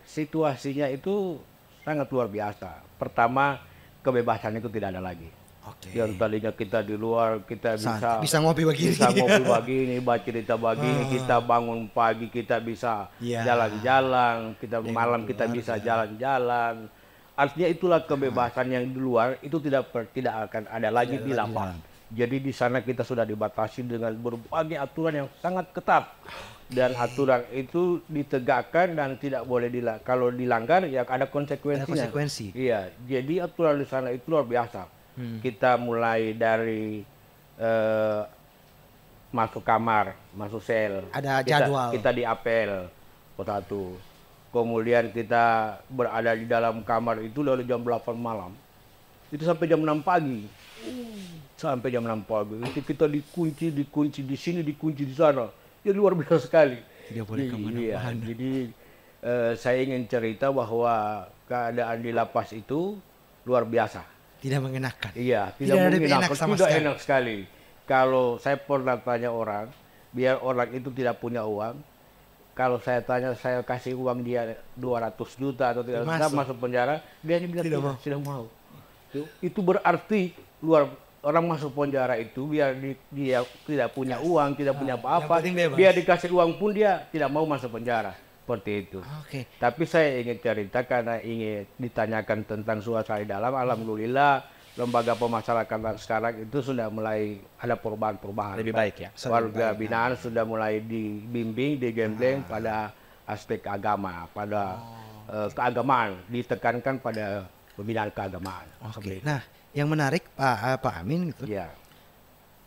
situasinya itu sangat luar biasa. Pertama, kebebasan itu tidak ada lagi. Oke. Yang tadinya kita di luar, kita Bisa ngopi begini. bisa ngopi begini, baca cerita begini, kita bangun pagi, kita bisa Iya. jalan-jalan, kita malam kita bisa jalan-jalan. Artinya itulah kebebasan yang di luar itu tidak akan ada lagi di lapangan. Jadi di sana kita sudah dibatasi dengan berbagai aturan yang sangat ketat. Dan aturan itu ditegakkan dan tidak boleh kalau dilanggar ya ada konsekuensinya. Ada konsekuensi. Iya, jadi aturan di sana itu luar biasa. Kita mulai dari masuk kamar, masuk sel. Ada jadwal. Kita diapel, satu. Kemudian kita berada di dalam kamar itu dari jam 8 malam. Itu sampai jam 6 pagi. Sampai jam 6 pagi. Itu kita dikunci di sini, dikunci di sana. Jadi luar biasa sekali. Tidak boleh kemana-mana. Iya, jadi saya ingin cerita bahwa keadaan di lapas itu luar biasa. Tidak mengenakan. Iya, Tidak ada mengenakan, enak sama tidak sekali. enak sekali. Kalau saya pernah tanya orang, biar orang itu tidak punya uang, kalau saya tanya saya kasih uang dia 200 juta atau tidak masuk penjara, dia bilang tidak mau. Itu berarti orang masuk penjara itu biar dia tidak punya uang, tidak punya apa-apa, biar dikasih uang pun dia tidak mau masuk penjara. Seperti itu. Oke. Tapi saya ingin cerita karena ingin ditanyakan tentang suasana di dalam. Alhamdulillah lembaga pemasyarakatan sekarang itu sudah mulai ada perubahan-perubahan. Lebih baik ya. Warga binaan sudah mulai dibimbing, digembleng pada aspek agama, pada keagamaan, ditekankan pada pembinaan keagamaan. Oke. Nah, yang menarik Pak Amin gitu. Ya,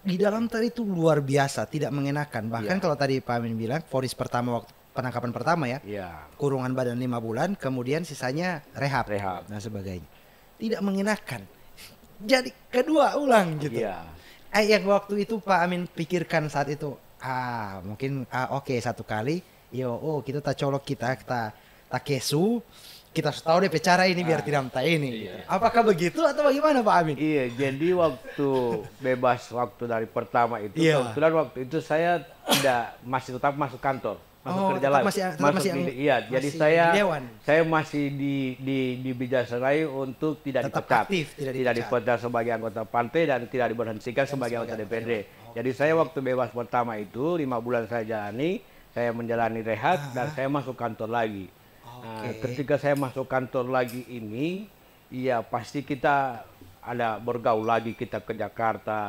Di dalam tadi itu luar biasa, tidak mengenakan. Bahkan Iya. kalau tadi Pak Amin bilang vonis pertama waktu penangkapan pertama ya, ya, kurungan badan 5 bulan, kemudian sisanya rehab, Rehab. dan sebagainya. Tidak mengenakan. Jadi kedua ulang gitu. ya, Yang waktu itu Pak Amin pikirkan saat itu, mungkin oke, satu kali, kita tak colok kita tak kesu, kita harus tahu deh cara ini biar tidak mentah ini. Gitu. Apakah begitu atau bagaimana Pak Amin? Iya, jadi waktu bebas waktu dari pertama itu, Iya. kebetulan waktu itu saya masih tetap masuk kantor, masuk kerja tetap lagi. masih Iya, jadi masih saya di Dewan. masih di Bijasarai untuk tidak Tetap dipecat, aktif, tidak dipecat sebagai anggota partai dan tidak diberhentikan sebagai anggota DPRD. Jadi saya waktu bebas pertama itu 5 bulan saya jalani, saya menjalani rehab dan saya masuk kantor lagi. Nah, ketika saya masuk kantor lagi ini, ya pasti kita ada bergaul lagi, kita ke Jakarta.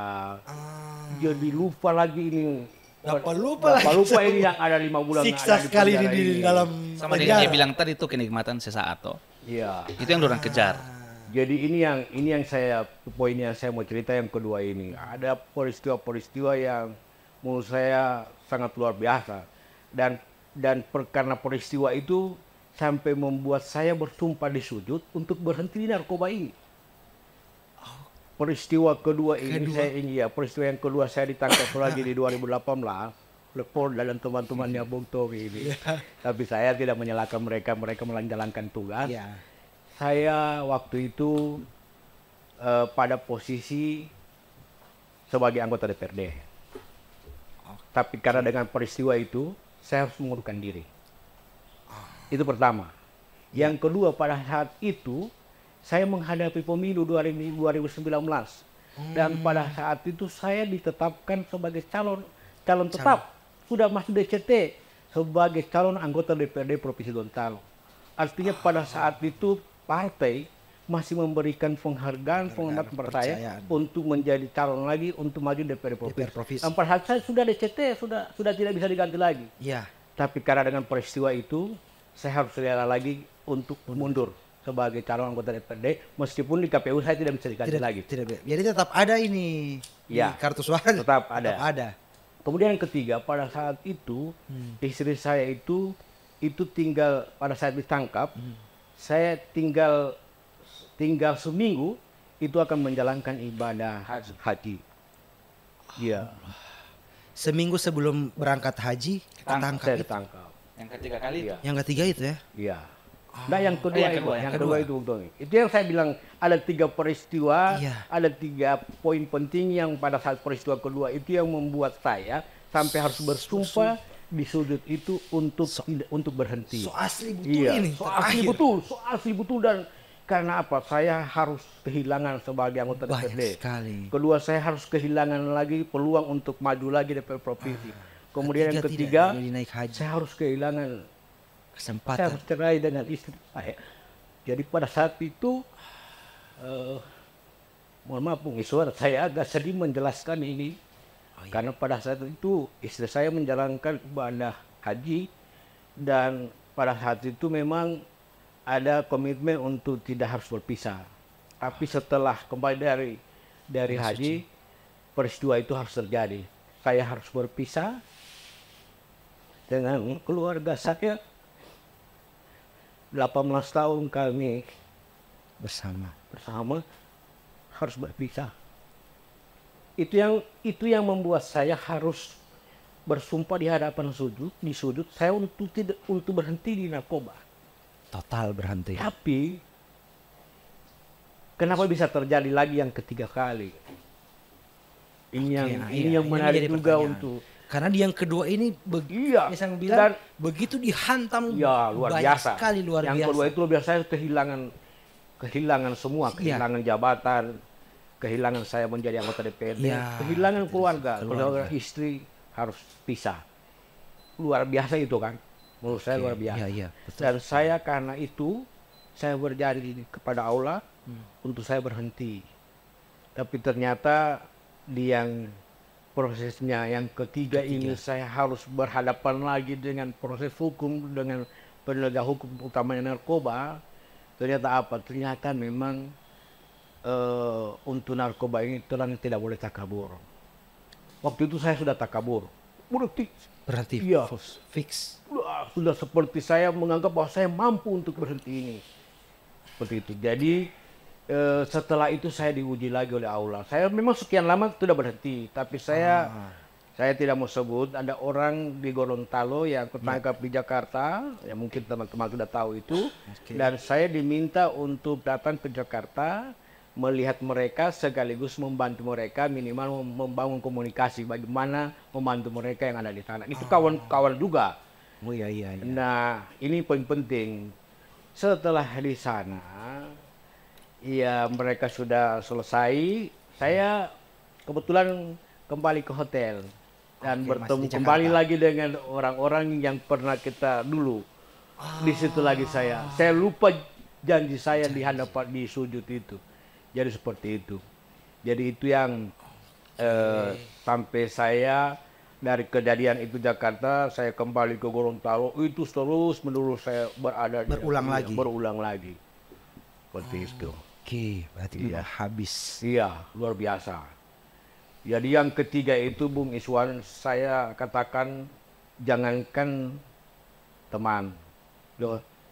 Jadi lupa lagi ini. Lupa ini yang ada 5 bulan. Siksa ada di sekali penjara di ini. dalam Sama dengan dia bilang tadi itu kenikmatan sesaat toh. Iya. Itu yang orang kejar. Jadi ini yang poin yang saya mau cerita yang kedua ini. Ada peristiwa-peristiwa yang menurut saya sangat luar biasa. Karena peristiwa itu sampai membuat saya bersumpah di sujud untuk berhenti di narkoba ini. Peristiwa kedua ini peristiwa yang kedua saya ditangkap lagi di 2018 oleh Polda dan teman-temannya Bung Tommy ini. Tapi saya tidak menyalahkan mereka menjalankan tugas. Iya. Saya waktu itu pada posisi sebagai anggota DPRD. Tapi karena dengan peristiwa itu saya harus mengundurkan diri. Itu pertama. Yang kedua, pada saat itu saya menghadapi pemilu 2019 dan pada saat itu saya ditetapkan sebagai calon tetap, sudah masuk DCT sebagai calon anggota DPRD Provinsi Gorontalo. Artinya pada saat itu partai masih memberikan penghargaan kepada saya untuk menjadi calon lagi untuk maju DPR provinsi. Dan pada saat saya sudah DCT, sudah tidak bisa diganti lagi. Ya. Tapi karena dengan peristiwa itu, saya harus rela lagi untuk mundur sebagai calon anggota DPRD, meskipun di KPU saya tidak bisa diganti lagi. Jadi tetap ada ini ya, kartu suara. Tetap ada. Kemudian yang ketiga, pada saat itu istri saya itu tinggal pada saat ditangkap, saya tinggal seminggu itu akan menjalankan ibadah haji. Iya. Seminggu sebelum berangkat haji saya ditangkap. Yang ketiga kali itu. Yang ketiga itu ya? Iya. Nah yang kedua itu Bung Tony. Itu yang saya bilang ada 3 peristiwa, ada 3 poin penting yang pada saat peristiwa kedua itu yang membuat saya sampai harus bersumpah di sudut itu untuk berhenti. So asli betul ini. So asli betul dan karena apa? Saya harus kehilangan sebagai anggota DPRD. Kedua, saya harus kehilangan lagi peluang untuk maju lagi DPR provinsi. Kemudian yang ketiga, saya harus kehilangan kesempatan. Saya harus cerai dengan istri saya. Jadi pada saat itu, mohon maaf Bung Iswar, saya agak sedih menjelaskan ini. Karena pada saat itu istri saya menjalankan ibadah haji dan pada saat itu memang ada komitmen untuk tidak harus berpisah. Tapi setelah kembali dari haji, peristiwa itu harus terjadi. Saya harus berpisah dengan keluarga saya. 18 tahun kami bersama harus berpisah. Itu yang membuat saya harus bersumpah di hadapan di sudut saya untuk berhenti di narkoba. Total berhenti. Tapi kenapa bisa terjadi lagi yang ketiga kali? Ini yang menarik juga untuk karena di yang kedua ini begitu dihantam luar biasa. Yang kedua itu biasanya kehilangan semua, kehilangan jabatan, kehilangan saya menjadi anggota DPRD, kehilangan keluarga, istri harus pisah. Luar biasa itu kan. Menurut saya luar biasa. Dan saya karena itu saya berjanji kepada Allah untuk saya berhenti. Tapi ternyata di yang prosesnya yang ketiga ini saya harus berhadapan lagi dengan proses hukum dengan penegak hukum utamanya narkoba. Ternyata apa? Ternyata memang untuk narkoba ini tidak boleh takabur. Waktu itu saya sudah takabur. Berarti fix. Sudah seperti saya menganggap bahwa saya mampu untuk berhenti ini. Seperti itu. Jadi setelah itu saya diuji lagi oleh Allah. Saya memang sekian lama sudah berhenti, tapi saya tidak mau sebut. Ada orang di Gorontalo yang ketangkap di Jakarta, ya mungkin teman-teman sudah tahu itu. Dan saya diminta untuk datang ke Jakarta, melihat mereka sekaligus membantu mereka minimal membangun komunikasi bagaimana membantu mereka yang ada di sana. Itu kawan-kawan juga. Oh iya. Nah, ini poin penting. Setelah di sana, ya mereka sudah selesai. Saya kebetulan kembali ke hotel dan bertemu kembali lagi dengan orang-orang yang pernah kita dulu. Di situ lagi saya lupa janji saya di hadapan di sujud itu. Jadi seperti itu. Jadi itu yang sampai saya dari kejadian itu Jakarta, saya kembali ke Gorontalo, itu terus menerus saya berulang lagi. Seperti itu. Oke, berarti habis. Iya, luar biasa. Jadi yang ketiga itu Bung Iswan, saya katakan jangankan teman,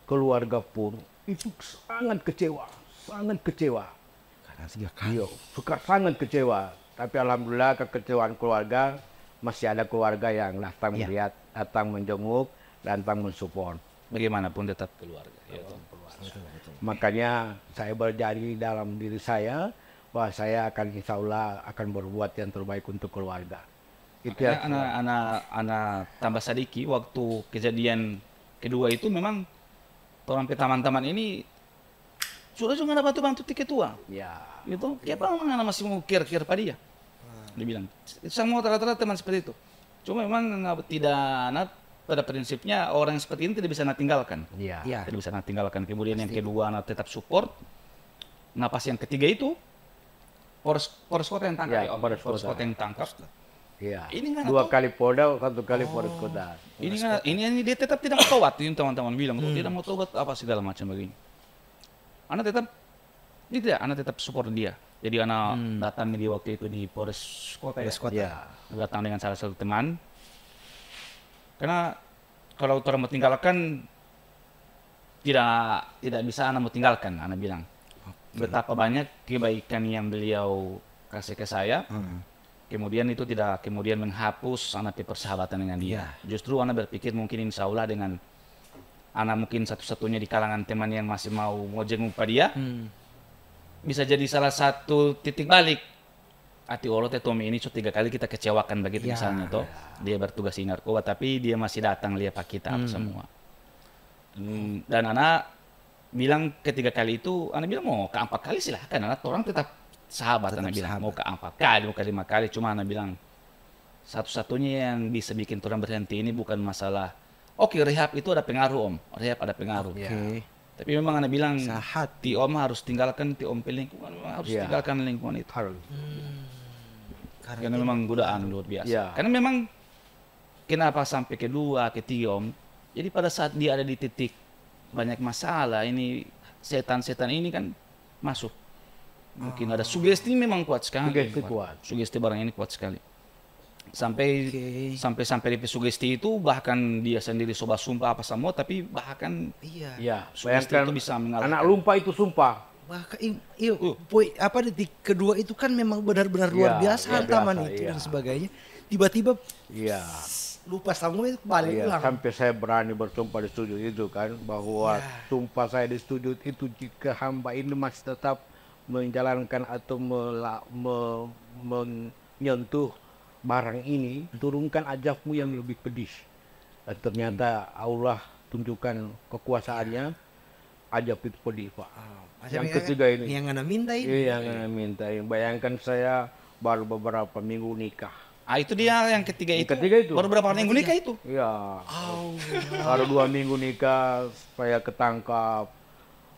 keluarga pun itu sangat kecewa. Sangat kecewa. Tapi alhamdulillah kekecewaan keluarga masih ada keluarga yang datang melihat, datang menjenguk, datang mensupport. Bagaimanapun tetap keluarga. Makanya saya berjanji dalam diri saya bahwa saya akan insya Allah akan berbuat yang terbaik untuk keluarga. Itu ya. Anak tambah sadiki waktu kejadian kedua itu memang sampai teman-teman ini sudah juga dapat bantu tiket uang. Ya. Gitu. Kenapa memang anak masih mau kir-kir pada dia? Dia bilang. Semua rata-rata teman seperti itu. Cuma memang tidak anak pada prinsipnya orang seperti ini tidak bisa anda tinggalkan. Iya. Iya. Tidak bisa anda tinggalkan. Kemudian yang kedua anda tetap support. Nah pas yang ketiga itu Polres Kota yang tangkap. Ya, Polres Kota. Yang tangkap. Iya. Ini kan 2 kali Polda, 1 kali Polres Kota. Ini dia tetap tidak mau tobat. Ini teman-teman bilang tidak mau tobat apa segala macam begini. Anda tetap support dia. Jadi anak datang di waktu itu di Polres Kota. Polres Kota. Iya. Datang dengan salah satu teman. Karena kalau orang mau tinggalkan tidak bisa anak mau tinggalkan, anak bilang. Betapa banyak kebaikan yang beliau kasih ke saya. Kemudian itu tidak kemudian menghapus anak persahabatan dengan dia. Justru anak berpikir mungkin insya Allah dengan anak mungkin satu-satunya di kalangan teman yang masih mau jenguk pada dia, bisa jadi salah satu titik balik. Ati Allah Tommy ini 3 kali kita kecewakan begitu misalnya toh. Dia bertugas di narkoba tapi dia masih datang lihat pak kita apa semua. Dan anak bilang ketiga kali itu, anak bilang mau ke 4 kali silahkan, anak orang tetap sahabat, anak bilang mau ke 4 kali, mau ke 5 kali, cuma anak bilang satu-satunya yang bisa bikin orang berhenti ini bukan masalah. Oke, rehab itu ada pengaruh om, rehab ada pengaruh. Tapi memang anak bilang ti om harus tinggalkan ti om lingkungan, harus tinggalkan lingkungan itu. Karena memang godaan luar biasa. Karena memang kenapa sampai kedua, ketiga om? Jadi pada saat dia ada di titik banyak masalah, ini setan-setan ini kan masuk. Mungkin ada sugesti memang kuat sekali. Sugesti barang ini kuat sekali. Sampai di sugesti itu bahkan dia sendiri coba sumpah apa semua, tapi bahkan sugesti itu bisa mengalahkan. Anak lumpah itu sumpah. Bahkan detik kedua itu kan memang benar-benar luar biasa hantaman itu dan sebagainya. Tiba-tiba lupa semua itu balik ulang. Sampai saya berani bersumpah di sujud itu kan, bahwa sumpah saya di sujud itu jika hamba ini masih tetap menjalankan atau menyentuh barang ini, turunkan azabmu yang lebih pedih. Dan ternyata Allah tunjukkan kekuasaannya, azab itu pedih Pak. Yang ketiga ini. Yang Anda minta ini. Iya, yang Anda minta. Bayangkan saya baru beberapa minggu nikah. Itu dia yang ketiga itu. Baru beberapa minggu nikah itu. Iya. Baru 2 minggu nikah, saya ketangkap.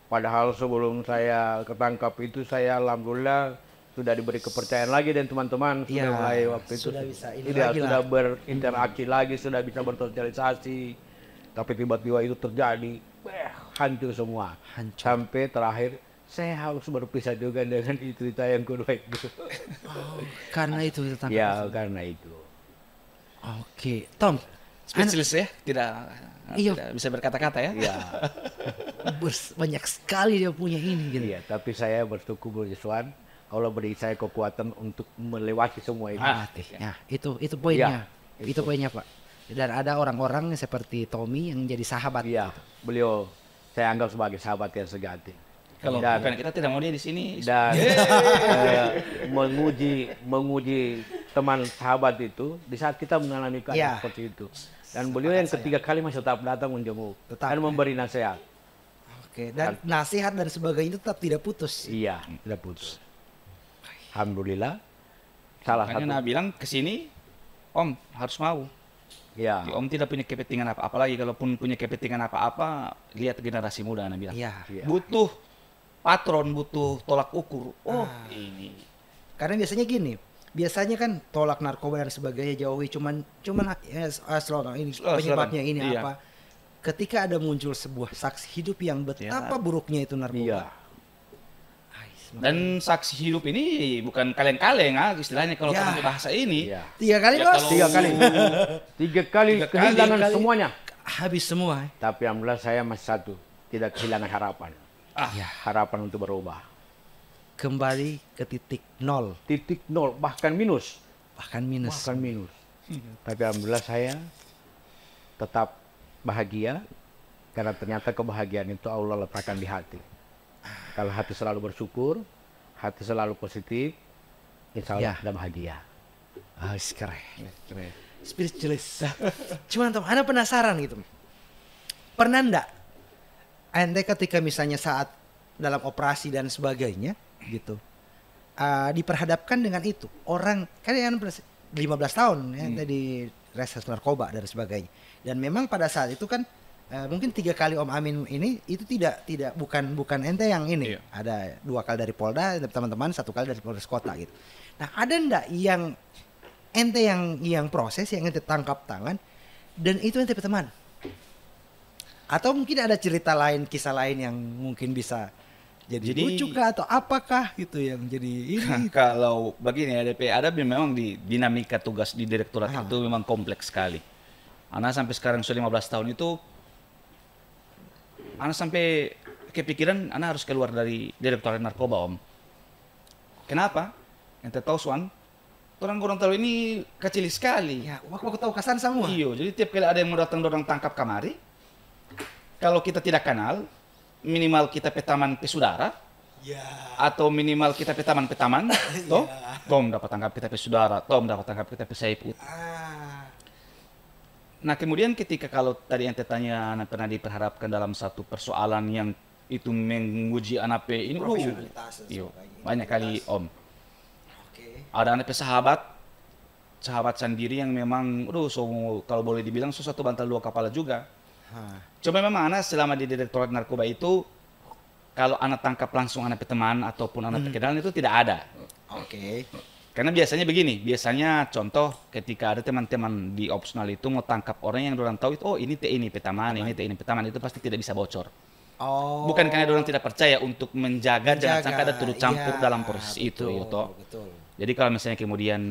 Padahal sebelum saya ketangkap itu saya alhamdulillah sudah diberi kepercayaan lagi dan teman-teman sudah mulai waktu itu sudah berinteraksi lagi, sudah bisa bersosialisasi. Tapi tiba-tiba itu terjadi, hancur semua. Sampai terakhir saya harus berpisah juga dengan istri saya yang kedua itu. Karena itu tertangkap. Ya, karena itu. Oke, Tom. Speechless ya, tidak bisa berkata-kata ya. Iya. Banyak sekali dia punya ini gitu. Iya, tapi saya bersyukur Yesuan, Allah beri saya kekuatan untuk melewati semua itu. Itu poinnya. Itu poinnya Pak. Dan ada orang-orang seperti Tommy yang jadi sahabat. Iya, beliau saya anggap sebagai sahabat yang sejati. Kalau bukan kita tidak mau dia di sini. Dan menguji teman sahabat itu di saat kita mengalami keadaan seperti itu. Dan beliau yang ketiga kali masih tetap datang menjenguk dan memberi nasihat. Oke, dan nasihat dan sebagainya itu tetap tidak putus. Iya, tidak putus. Alhamdulillah. Salah satu. Makanya bilang ke sini, Om harus mau. Ya. Om tidak punya kepentingan apa, apalagi kalaupun punya kepentingan apa-apa, lihat generasi muda, Anda bilang. Butuh patron, butuh tolak ukur. Ini. Karena biasanya gini, biasanya kan tolak narkoba dan sebagainya, jauhi cuman ini penyebabnya ini apa. Ketika ada muncul sebuah saksi hidup yang betapa buruknya itu narkoba. Dan saksi hidup ini bukan kaleng-kaleng, istilahnya kalau pakai bahasa ini. 3 kali bos. 3 kali. 3 kali kehilangan semuanya. Habis semua. Tapi alhamdulillah saya masih satu, tidak kehilangan harapan. Harapan untuk berubah. Kembali ke titik nol. Titik nol, bahkan minus. Bahkan minus. Tapi alhamdulillah saya tetap bahagia, karena ternyata kebahagiaan itu Allah letakkan di hati. Kalau hati selalu bersyukur, hati selalu positif, insya Allah sudah bahagia. Keren. Spiritualis. Cuman Tom, Anda penasaran gitu. Pernah enggak Anda ketika misalnya saat dalam operasi dan sebagainya gitu, diperhadapkan dengan itu orang kan yang 15 tahun ya tadi reserse narkoba dan sebagainya. Dan memang pada saat itu kan mungkin 3 kali Om Amin ini itu tidak bukan ente yang ini. Iya. Ada 2 kali dari Polda teman-teman, 1 kali dari Polres Kota gitu. Nah, ada ndak yang ente yang proses, yang ente tangkap tangan dan itu ente teman? Atau mungkin ada cerita lain, kisah lain yang mungkin bisa jadi lucu kah atau apakah gitu yang jadi ini? Kalau begini ya DP, ada memang di dinamika tugas di direktorat itu memang kompleks sekali. Anak sampai sekarang sudah 15 tahun itu, anak sampai kepikiran anak harus keluar dari direktorat narkoba Om. Kenapa? Ente tahu Swan, orang tahu ini kecil sekali. Ya, waktu tahu kasan semua. Iya, jadi tiap kali ada yang mau datang orang tangkap kamari, kalau kita tidak kenal, minimal kita petaman pesudara, Ya. atau minimal kita petaman, toh, Tom dapat tangkap kita pesudara, Tom dapat tangkap kita pesaiput. Nah kemudian ketika kalau tadi yang tanya anak pernah diperharapkan dalam satu persoalan yang itu menguji anak ini, Profesionalitas dan iya, sebagainya. banyak kali Om. Oke. Ada anak sahabat sendiri yang memang, kalau boleh dibilang satu bantal 2 kepala juga. Cuma memang anak selama di direktorat narkoba itu, kalau anak tangkap langsung anak teman ataupun anak kenalan itu tidak ada. Oke. Karena biasanya begini, contoh ketika ada teman-teman di opsional itu mau tangkap orang yang orang tahu itu, oh ini petaman, ini petaman, itu pasti tidak bisa bocor. Oh. Bukan karena orang tidak percaya, untuk menjaga jangan sampai ada turut campur Iya, dalam proses itu. betul, Gitu. betul. Jadi kalau misalnya kemudian,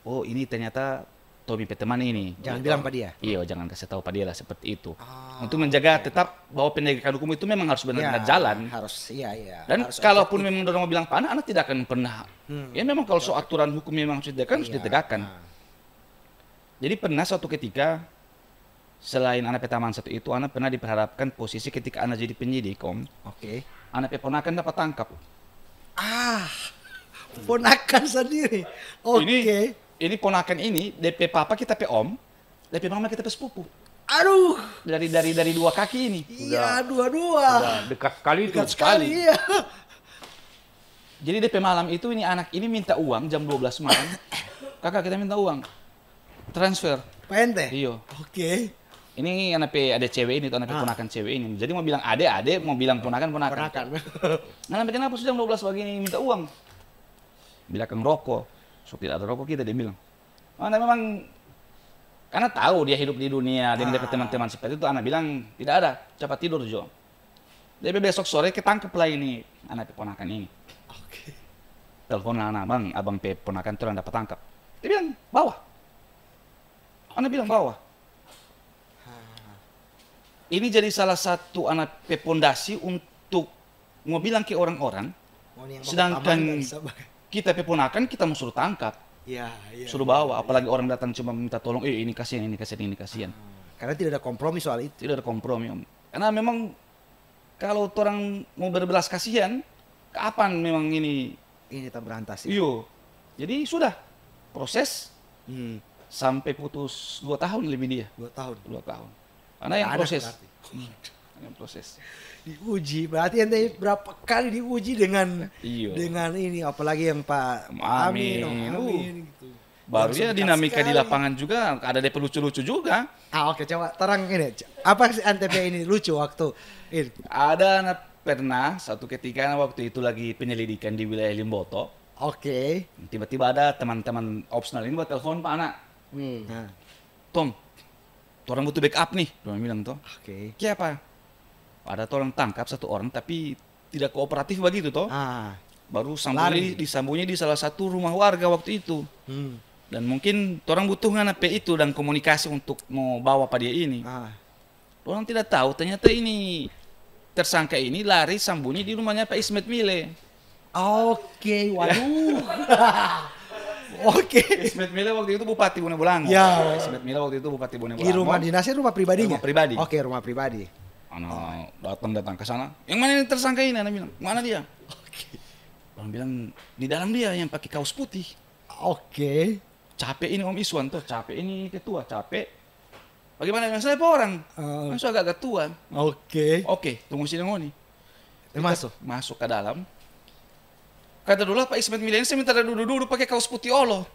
oh ini ternyata Tommy peteman ini. Jangan bilang pada dia. Iya, jangan kasih tahu pada dia lah seperti itu. Ah, Untuk menjaga tetap bahwa penegakan hukum itu memang harus benar-benar jalan. Harus, iya. Dan Harus kalaupun objektif. memang orang mau bilang anak tidak akan pernah. Ya memang kalau soal aturan hukum memang harus ditegakkan, harus Iya, ditegakkan. Jadi pernah suatu ketika, selain anak petaman satu itu, anak pernah diperharapkan posisi ketika anak jadi penyidik, Om. Oke. Anak peponakan dapat tangkap. Ponakan sendiri. Oke. Ini ponakan ini, DP papa kita pe Om, DP mama kita pe sepupu. Aduh. Dari 2 kaki ini. Iya, dua-dua. Udah dekat sekali itu. Dekat sekali, iya. Jadi DP malam itu ini anak ini minta uang jam 12 malam. Kakak kita minta uang. Transfer. Pente. Iya. Oke. Ini anak ada cewek ini, tuh anak ponakan cewek ini. Jadi mau bilang ade, mau bilang ponakan. Ponakan. Nah, sampai kenapa sudah jam 12 pagi ini minta uang? Bilang rokok. So tidak ada rokok kita, dia bilang. Nah, memang karena tahu dia hidup di dunia, dia mendapat teman-teman seperti itu, anak bilang tidak ada, cepat tidur Jo. Dia besok sore ketangkep lah ini anak ponakan ini. Oke. Telepon anak, bang, abang ponakan itu orang dapat tangkap. Dia bilang bawa. Anak bilang bawa. Ini jadi salah satu anak pondasi untuk mau bilang ke orang-orang, sedangkan kita peponakan kita mau suruh tangkap, Iya. suruh bawa. Apalagi orang datang cuma minta tolong, ini kasihan, ini kasihan. Karena tidak ada kompromi soal itu. Tidak ada kompromi Om. Karena memang kalau orang mau berbelas kasihan, kapan memang ini? Ini tak berantas. Iyo. Jadi sudah proses sampai putus 2 tahun lebih dia. 2 tahun. 2 tahun. Karena yang Anak proses. berarti. Yang proses. Diuji, berarti ente berapa kali diuji dengan Iya. dengan ini, apalagi yang Pak Amin. Amin gitu. Baru ya Langsung dinamika di sekali. lapangan juga ada DP lucu-lucu juga. Oke, coba terang ini. Apa sih NTP ini lucu waktu ini? Ada anak pernah satu ketika waktu itu lagi penyelidikan di wilayah Limboto. Oke. Tiba-tiba ada teman-teman opsional ini buat telepon Pak anak. Nah, Tom, orang butuh backup nih. Dia bilang toh. oke. Siapa? Ada orang tangkap 1 orang tapi tidak kooperatif begitu toh. Baru disambungi di salah satu rumah warga waktu itu. Dan mungkin orang butuh apa itu dan komunikasi untuk mau bawa pada dia ini. Orang tidak tahu ternyata ini tersangka ini lari sembunyi di rumahnya Pak Ismet Mile. Oke, waduh. Oke. Ismet Mile waktu itu Bupati Bone Bolango. Ya. Ismet Mile waktu itu Bupati Bone Bolango. Di rumah dinasnya, rumah pribadinya? Rumah pribadi. Oke, rumah pribadi. Anak datang ke sana. Yang mana ini tersangka ini? Anak bilang, mana dia? Orang bilang di dalam dia yang pakai kaos putih. Oke. Capek ini Om Iswan tuh, capek ini ketua, capek. Bagaimana dengan saya Pak orang? Masuk agak tua. Oke. Oke, tunggu sini ngoni. Masuk ke dalam. Kata dulu Pak Ismet Milenial saya minta duduk-duduk pakai kaos putih olo.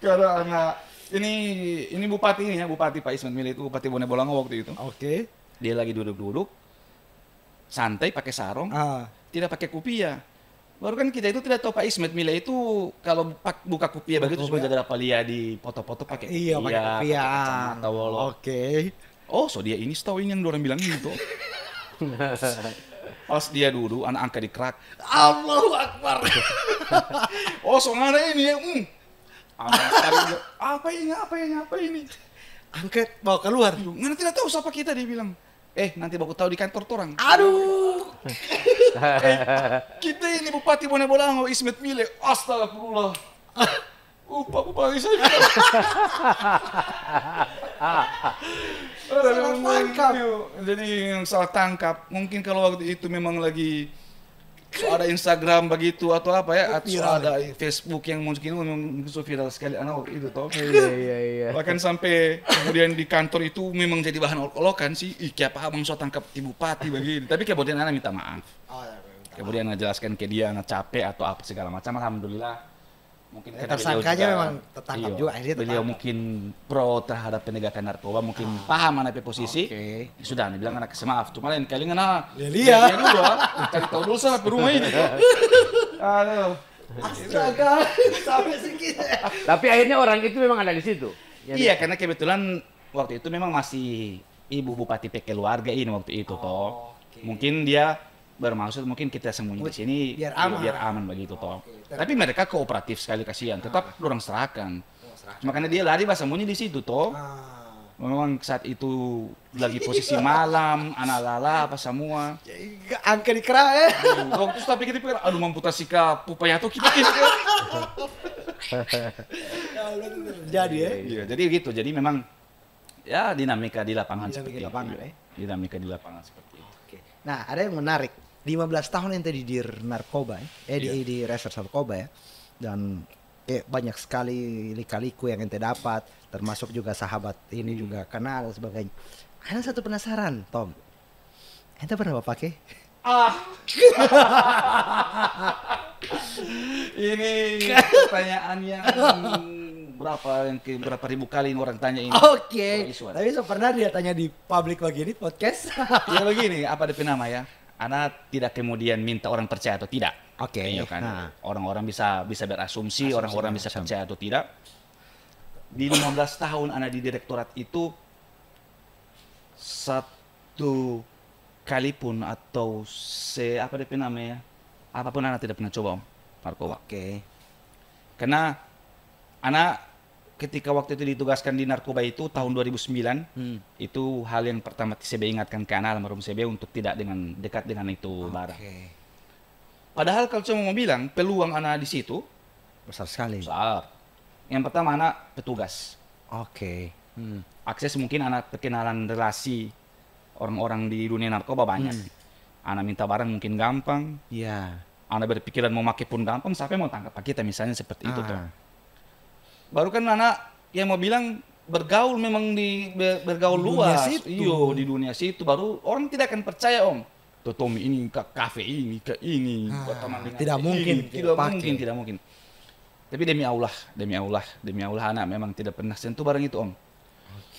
Karena anak ini bupati ini ya, bupati Pak Ismet Mile itu bupati Bone Bolango waktu itu. Oke. Dia lagi duduk-duduk santai pakai sarung, tidak pakai kupiah. Baru kan kita itu tidak tahu Pak Ismet Mile itu kalau buka kupiah begitu sudah ada palia di foto-foto pakai Iya, pakai kupiah. kacamata wolo. Oke. Oh, so dia ini setahu ini yang orang bilang gitu. Pas dia duduk, anak angkat di kerak. Allahu Akbar. Oh, so ngana ini ya. Apa ini? Angkat bawa keluar. Ngana tidak tahu siapa kita, dia bilang. Nanti baku tahu di kantor torang. Aduh. Kita ini Bupati Bone Bolango, Ismet Mile. Astagfirullah. Bupati saya. Salah tangkap. Jadi yang salah tangkap. Mungkin kalau waktu itu memang lagi ada Instagram begitu atau apa ya, atau ada Facebook yang mungkin viral sekali anak waktu itu toh. Iya. Bahkan sampai kemudian di kantor itu memang jadi bahan olok-olokan sih. Kayak apa abang so tangkap ibu bupati begini. Tapi kemudian anak minta maaf. Kemudian anak jelaskan ke dia anak capek atau apa segala macam. Alhamdulillah. Mungkin tersangkanya memang tertangkap juga. Beliau mungkin pro terhadap penegakan narkoba, mungkin paham anak posisi. Sudah, dia bilang anak kasih maaf. Cuma lain kali ngana. Dia dulu cari tahu dulu sama rumah ini. Aduh. Astaga, sampai segitu. Tapi akhirnya orang itu memang ada di situ. Iya, karena kebetulan waktu itu memang masih ibu bupati keluarga ini waktu itu toh. Mungkin dia bermaksud mungkin kita sembunyi di sini biar aman begitu toh. Tapi mereka kooperatif sekali, kasihan. Tetap orang serahkan. Makanya dia lari sembunyi di situ toh. Memang saat itu lagi posisi malam, anak lala apa semua. Angkat di kerak ya. Waktu itu tapi kita pikir, aduh mamputasi ka pupaya tuh kita ini. Jadi ya. Iya, jadi gitu. Jadi memang ya dinamika di lapangan seperti itu. Dinamika di lapangan seperti itu. Nah, ada yang menarik. 15 tahun yang tadi di narkoba di reserse narkoba ya. Dan banyak sekali lika-liku yang ente dapat, termasuk juga sahabat ini juga kenal dan sebagainya. Ada satu penasaran, Tom. Ente pernah pakai? Ini pertanyaan yang berapa ribu kali orang tanya ini. Oke. Tapi pernah dia tanya di publik begini podcast. Ya begini, apa ada nama ya? Anak tidak kemudian minta orang percaya atau tidak. Oke. Iya kan? Orang-orang bisa berasumsi, orang-orang bisa percaya atau tidak. Di 15 tahun anak di direktorat itu satu kali pun atau apa dia namanya? Apapun anak tidak pernah coba narkoba. Oke. Karena anak ketika waktu itu ditugaskan di narkoba itu tahun 2009, itu hal yang pertama CB ingatkan ke anak almarhum CB untuk tidak dekat dengan itu barang. Padahal kalau cuma mau bilang peluang anak di situ besar sekali. Besar. Yang pertama anak petugas. Akses mungkin anak perkenalan relasi orang-orang di dunia narkoba banyak. Anak minta barang mungkin gampang. Iya. Anak berpikiran mau pakai pun gampang, sampai mau tangkap kita misalnya seperti itu tuh. Baru kan anak yang mau bilang bergaul memang bergaul luas. Iyo di dunia situ baru orang tidak akan percaya om. Tuh Tommy ini ke kafe ini ke ini. Tidak mungkin. Tidak mungkin. Tapi demi Allah anak memang tidak pernah sentuh barang itu om.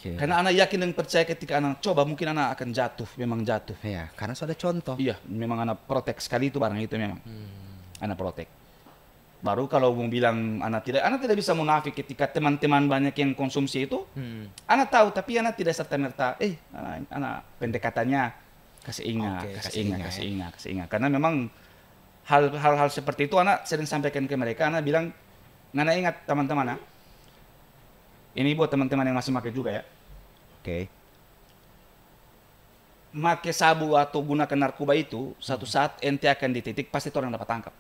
Karena anak yakin dan percaya ketika anak coba mungkin anak akan jatuh, memang jatuh. Ya, karena sudah contoh. Iya, memang anak protek sekali itu barang itu memang. Anak protek. Baru kalau mau bilang anak tidak bisa munafik ketika teman-teman banyak yang konsumsi itu. Anak tahu tapi anak tidak serta-merta anak pendekatannya kasih ingat. Karena memang hal-hal seperti itu anak sering sampaikan ke mereka. Anak bilang, anak ingat teman-teman ini buat teman-teman yang masih pakai juga ya. Make sabu atau gunakan narkoba itu satu saat ente akan dititik pasti orang dapat tangkap.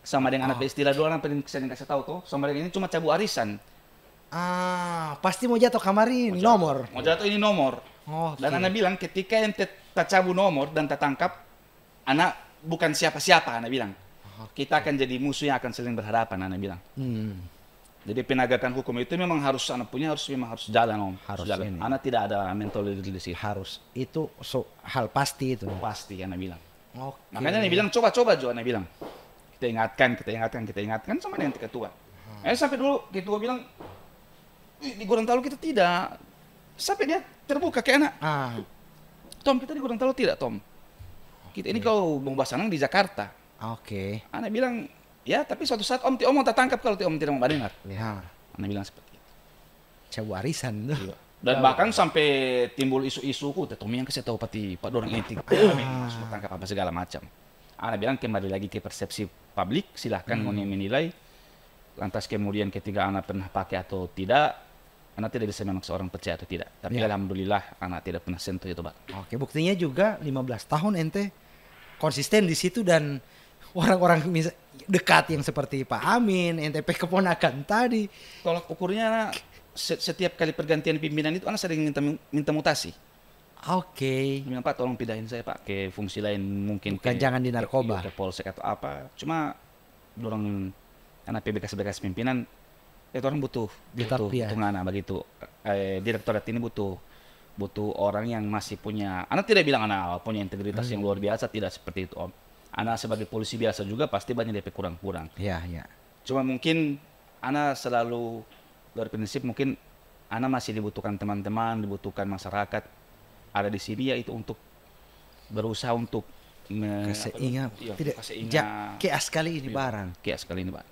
Sama dengan anak istilah dulu anak pengen kasih tahu tuh, sama dengan ini cuma cabu arisan. Pasti mau jatuh kamari ini nomor. Mau jatuh ini nomor. Dan anak bilang ketika ente cabu nomor dan tertangkap, anak bukan siapa-siapa anak bilang. Kita akan jadi musuh yang akan saling berhadapan anak bilang. Jadi penegakan hukum itu memang harus anak punya harus jalan om. Harus jalan. Anak tidak ada mental di situ. Harus. Itu hal pasti itu. Pasti anak bilang. Makanya anak bilang coba juga anak bilang. Kita ingatkan sama yang ketua. Sampai dulu ketua bilang, di Gorontalo kita tidak. Sampai dia terbuka ke anak. Tom, kita di Gorontalo tidak, Tom. Kita ini kau mau basanang di Jakarta. Oke. Anak bilang, ya tapi suatu saat Om mau tertangkap kalau Om tidak mau mendengar. Ya. Anak bilang seperti itu. Coba warisan tuh. Dan bahkan sampai timbul isu-isu ku, Tom yang kasih tahu Pak Dorang ini harus tangkap apa segala macam. Anak bilang kembali lagi ke persepsi publik, silahkan mau menilai. Lantas kemudian ketika anak pernah pakai atau tidak, anak tidak bisa memaksa orang percaya atau tidak. Tapi alhamdulillah anak tidak pernah sentuh itu, Pak. Oke, buktinya juga 15 tahun ente konsisten di situ dan orang-orang dekat yang seperti Pak Amin, ente keponakan tadi. Tolak ukurnya setiap kali pergantian pimpinan itu anak sering minta mutasi. Oke. Bilang, Pak tolong pindahin saya Pak ke fungsi lain mungkin. Bukan jangan di narkoba. Ke polsek atau apa. Cuma dorong anak PBK pimpinan itu orang butuh anak begitu. Direktorat ini butuh orang yang masih punya. Anak tidak bilang anak punya integritas yang luar biasa, tidak seperti itu Om. Anak sebagai polisi biasa juga pasti banyak DP kurang-kurang. Iya, iya. Cuma mungkin anak selalu berprinsip mungkin anak masih dibutuhkan teman-teman, dibutuhkan masyarakat ada di sini ya itu untuk berusaha untuk keas sekali ini barang. Keas sekali ini, Pak.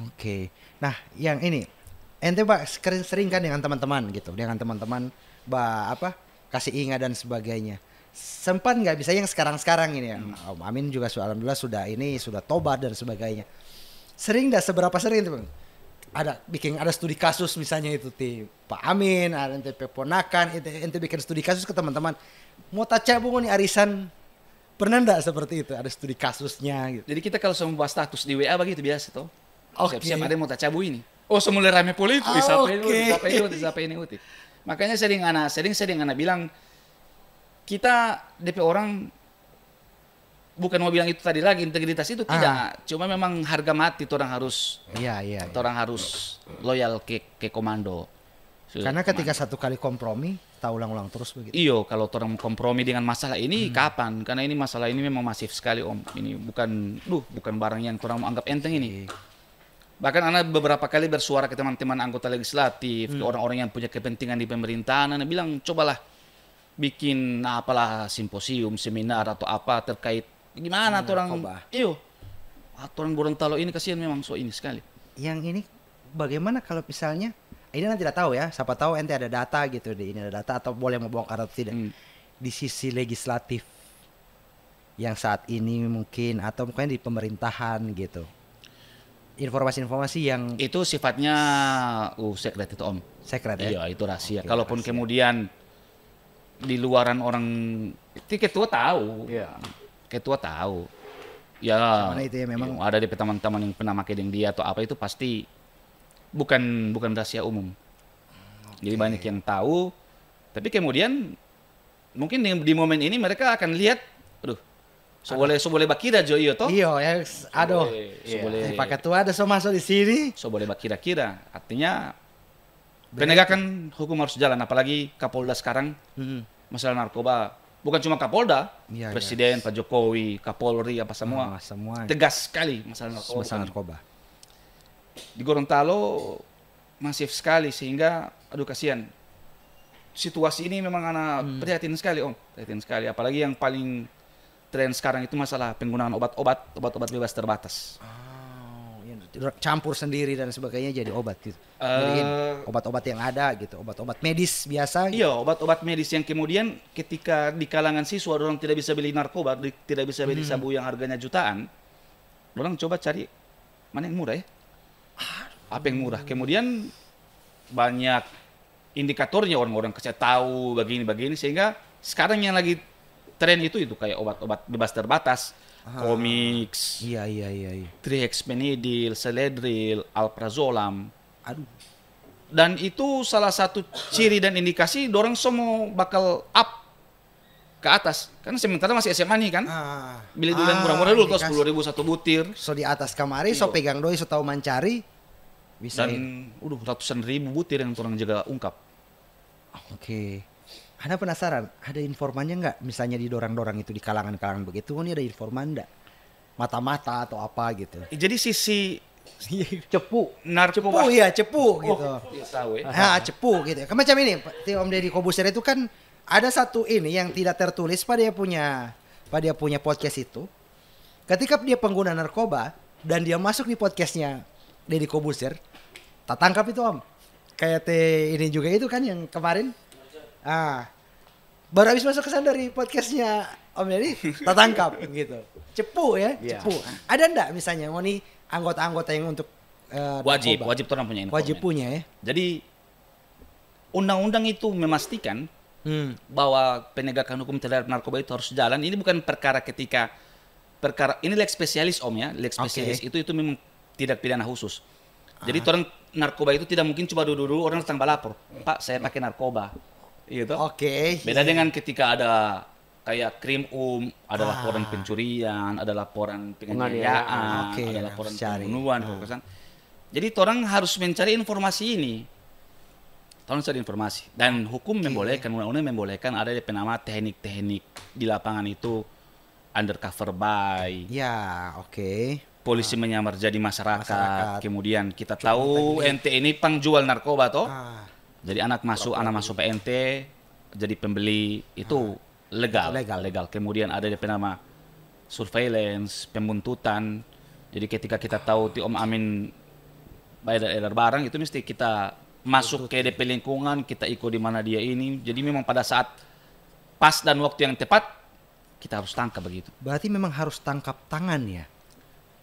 Oke. Nah, yang ini ente Pak sering kan dengan teman-teman gitu, dengan teman-teman kasih ingat dan sebagainya. Sempat nggak bisa yang sekarang-sekarang ini ya. Om Amin juga alhamdulillah sudah tobat dan sebagainya. Sering dah seberapa sering itu Bang? Ada studi kasus misalnya itu Pak Amin, ada ente ponakan, ente bikin studi kasus ke teman-teman. Mau taca bungo nih arisan, pernah enggak seperti itu? Ada studi kasusnya gitu. Jadi kita kalau semua bahas status di WA begitu biasa toh. Siap-siap ada yang mau taca bu ini. Semula rame politik, disapa ini. Makanya sering anak bilang kita DP orang bukan mau bilang itu tadi lagi integritas itu tidak, cuma memang harga mati orang harus orang harus loyal ke komando. Karena ketika satu kali kompromi tak ulang-ulang terus begitu. Iyo, kalau orang kompromi dengan masalah ini kapan? Karena ini masalah ini memang masif sekali Om. Ini bukan barang yang orang mau anggap enteng ini. Bahkan anak beberapa kali bersuara ke teman-teman anggota legislatif, ke orang-orang yang punya kepentingan di pemerintahan, anak bilang cobalah bikin apalah simposium, seminar atau apa terkait gimana orang orang Gorontalo ini kasihan memang ini sekali. Yang ini bagaimana kalau misalnya ini nanti tidak tahu ya, siapa tahu ente ada data gitu ini ada data atau boleh membongkar atau tidak di sisi legislatif yang saat ini mungkin atau mungkin di pemerintahan gitu. Informasi-informasi yang itu sifatnya secret itu Om. Secret ya? Iya, itu rahasia. Kalaupun rahasia. Kemudian di luaran orang itu ketua tahu. Iya. Ketua tahu. Ya, itu ya memang ada di teman-teman yang pernah pakai dengan dia atau apa itu pasti bukan rahasia umum. Jadi banyak yang tahu, tapi kemudian mungkin di momen ini mereka akan lihat, boleh bakira jo iyo toh? Iya, boleh. Pak Ketua ada masuk di sini. Boleh bakira-kira. Artinya penegakan hukum harus jalan, apalagi Kapolda sekarang masalah narkoba. Bukan cuma Kapolda, Presiden, Pak Jokowi, Kapolri, apa semua tegas sekali masalah narkoba. Di Gorontalo masif sekali sehingga kasihan. Situasi ini memang anak prihatin sekali Om, prihatin sekali. Apalagi yang paling tren sekarang itu masalah penggunaan obat-obat bebas terbatas. Campur sendiri dan sebagainya jadi obat gitu. Jadi obat-obat yang ada gitu, obat-obat medis biasa. Gitu. Iya, obat-obat medis yang kemudian ketika di kalangan siswa orang tidak bisa beli narkoba, tidak bisa beli sabu yang harganya jutaan, orang coba cari mana yang murah ya. Apa yang murah? Kemudian banyak indikatornya orang-orang kasih tahu begini sehingga sekarang yang lagi tren itu kayak obat-obat bebas terbatas. Komix, Trihexpenidil, Seledril, Alprazolam. Dan itu salah satu ciri dan indikasi dorang semua bakal up ke atas. Karena sementara masih SMA nih kan. Beli dulu yang murah-murah dulu tuh 10.000 satu butir. So di atas kamari, so pegang doi, so tahu mencari. Bisa dan ratusan ribu butir yang orang jaga ungkap. Oke. Anda penasaran, ada informannya nggak? Misalnya di dorang-dorang itu, di kalangan-kalangan begitu, ini ada informan nggak? Mata-mata atau apa gitu? Jadi sisi Cepu. Cepu Narkoba. ya, cepu gitu. Iya, tahu ya. Nah, cepu gitu. Kan macam ini, Om Deddy Kobuser itu kan ada satu ini yang tidak tertulis pada dia punya podcast itu. Ketika dia pengguna narkoba dan dia masuk di podcastnya Deddy Kobuser, tak tangkap itu Om. Kayak ini juga itu kan yang kemarin. Baru habis masuk ke sana dari podcastnya Om Deddy, tak tangkap gitu. Cepu ya, Iya. cepu. Ada ndak misalnya mau nih anggota-anggota yang untuk Wajib narkoba? wajib orang punya info. Wajib punya ya. Jadi undang-undang itu memastikan bahwa penegakan hukum terhadap narkoba itu harus jalan. Ini bukan perkara ini lex spesialis Om ya. Lex spesialis itu memang tidak pidana khusus. Jadi orang narkoba itu tidak mungkin coba dulu orang datang balapor, Pak saya pakai narkoba, gitu. Oke. Beda dengan ketika ada kayak krim ada laporan pencurian, ada laporan penganiayaan, Oke, ada laporan cari. pembunuhan, perkosaan. Jadi orang harus mencari informasi ini. Tolong cari informasi. Dan hukum membolehkan, undang-undang membolehkan ada nama teknik-teknik di lapangan itu undercover buy. Ya, oke. Polisi menyamar jadi masyarakat. Masyarakat. Kemudian kita tahu ente ini pengjual narkoba toh. Ah, Jadi anak masuk PNT jadi pembeli itu legal. Kemudian ada DP nama surveillance, pembuntutan. Jadi ketika kita tahu ti Om Amin bayar barang itu mesti kita masuk ke DP lingkungan, kita ikut di mana dia ini. Jadi memang pada saat pas dan waktu yang tepat kita harus tangkap begitu. berarti memang harus tangkap tangan ya.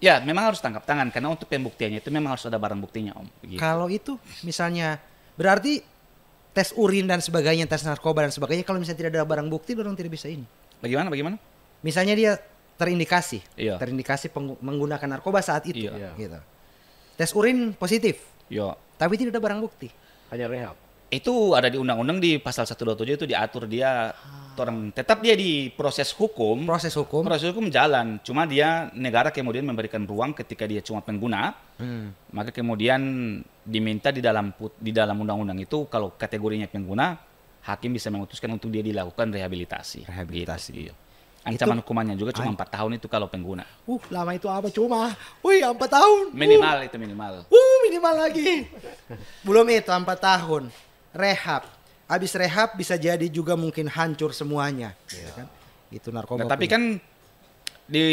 Ya, memang harus tangkap tangan karena untuk pembuktiannya itu memang harus ada barang buktinya, Om. Begitu. Kalau itu misalnya berarti tes urin dan sebagainya, tes narkoba dan sebagainya, kalau misalnya tidak ada barang bukti, orang tidak bisa ini. Bagaimana? Misalnya dia terindikasi, Iya. menggunakan narkoba saat itu, Iya. gitu. Tes urin positif, Yo. tapi tidak ada barang bukti. Hanya rehab. Itu ada di undang-undang di pasal 127 itu diatur dia orang tetap dia di proses hukum. Proses hukum. Proses hukum jalan, cuma dia negara kemudian memberikan ruang ketika dia cuma pengguna, maka kemudian diminta di dalam undang-undang itu kalau kategorinya pengguna, hakim bisa memutuskan untuk dia dilakukan rehabilitasi. Rehabilitasi. Gitu. Ancaman hukumannya juga cuma 4 tahun itu kalau pengguna. Lama itu apa cuma? 4 tahun. Minimal itu minimal. Minimal lagi. Belum itu 4 tahun. Rehab. Habis rehab bisa jadi juga mungkin hancur semuanya. Ya kan? Itu narkoba. Nah, tapi kan di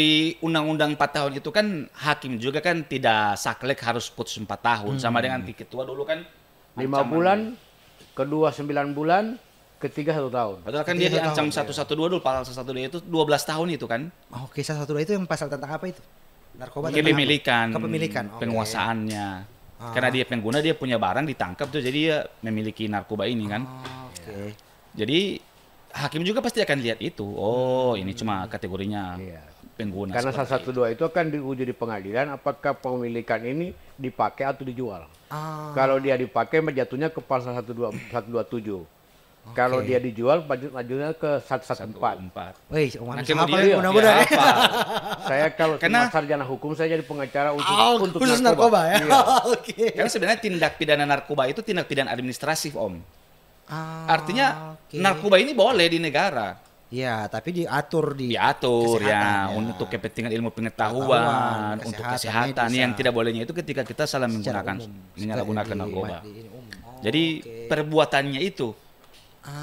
undang-undang 4 tahun itu kan hakim juga kan tidak saklek harus putus 4 tahun. Sama dengan di ketua dulu kan 5 bulan, kedua 9 bulan, ketiga 1 tahun. Padahal kan dia diancam 112 dulu, pasal 112 itu 12 tahun itu kan. Oke, 112 itu yang pasal tentang apa itu? Narkoba. Kepemilikan, Oke. penguasaannya. Karena dia pengguna, dia punya barang ditangkap tuh, jadi dia memiliki narkoba ini kan. Oke. Jadi hakim juga pasti akan lihat itu. Oh, ini cuma kategorinya Iya. pengguna. Karena seperti itu. 112 itu akan diuji di pengadilan apakah pemilikan ini dipakai atau dijual. Kalau dia dipakai jatuhnya ke pasal 127. Kalau dia dijual majunya ke 114. 4. Wih, Nah, Om kemudian Amin mudah-mudahan. ya, apa? Saya kalau Karena- sarjana hukum saya jadi pengacara untuk khusus narkoba ya. Iya. Oke. Karena sebenarnya tindak pidana narkoba itu tindak pidana administratif, Om. Artinya oke. narkoba ini boleh di negara. Ya, tapi diatur di Diatur kesehatan, ya, untuk kepentingan ilmu pengetahuan, untuk kesehatan. medis, Yang tidak bolehnya itu ketika kita salah secara menggunakan umum. menyalahgunakan Di- narkoba. di- umum. Jadi Oke. perbuatannya itu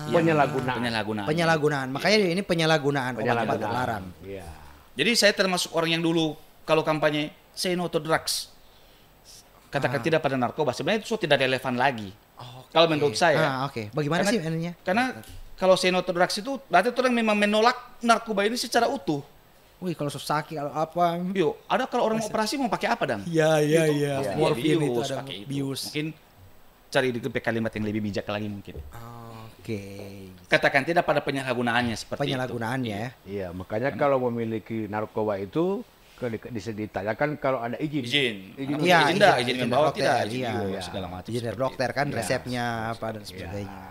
Penyalahgunaan. penyalahgunaan. Penyalahgunaan. Makanya ini penyalahgunaan obat-obat terlarang. Iya. Jadi saya termasuk orang yang dulu kalau kampanye say no to drugs, katakan tidak pada narkoba, sebenarnya itu tidak relevan lagi. Kalau menurut saya. Oke. Bagaimana Karena- sih ininya? Karena kalau say no to drugs itu berarti orang memang menolak narkoba ini secara utuh. Wih, kalau sakit kalau apa? Yuk, ada kalau orang operasi mau pakai apa, Dang? Iya. Pasti dia Morfin itu bius, ada pakai itu. bius. Mungkin cari di kalimat yang lebih bijak lagi mungkin. Oke. Katakan tidak pada penyalahgunaannya seperti Penyalahgunaannya ya. Iya, makanya kalau memiliki narkoba itu bisa ditanyakan kalau ada izin. itu. Izin. Izin. Iya, izin enggak, izin izin membawa dokter, tidak, izin iya. juga, segala macam. Izin dari seperti dokter kan, Iya. resepnya apa dan sebagainya.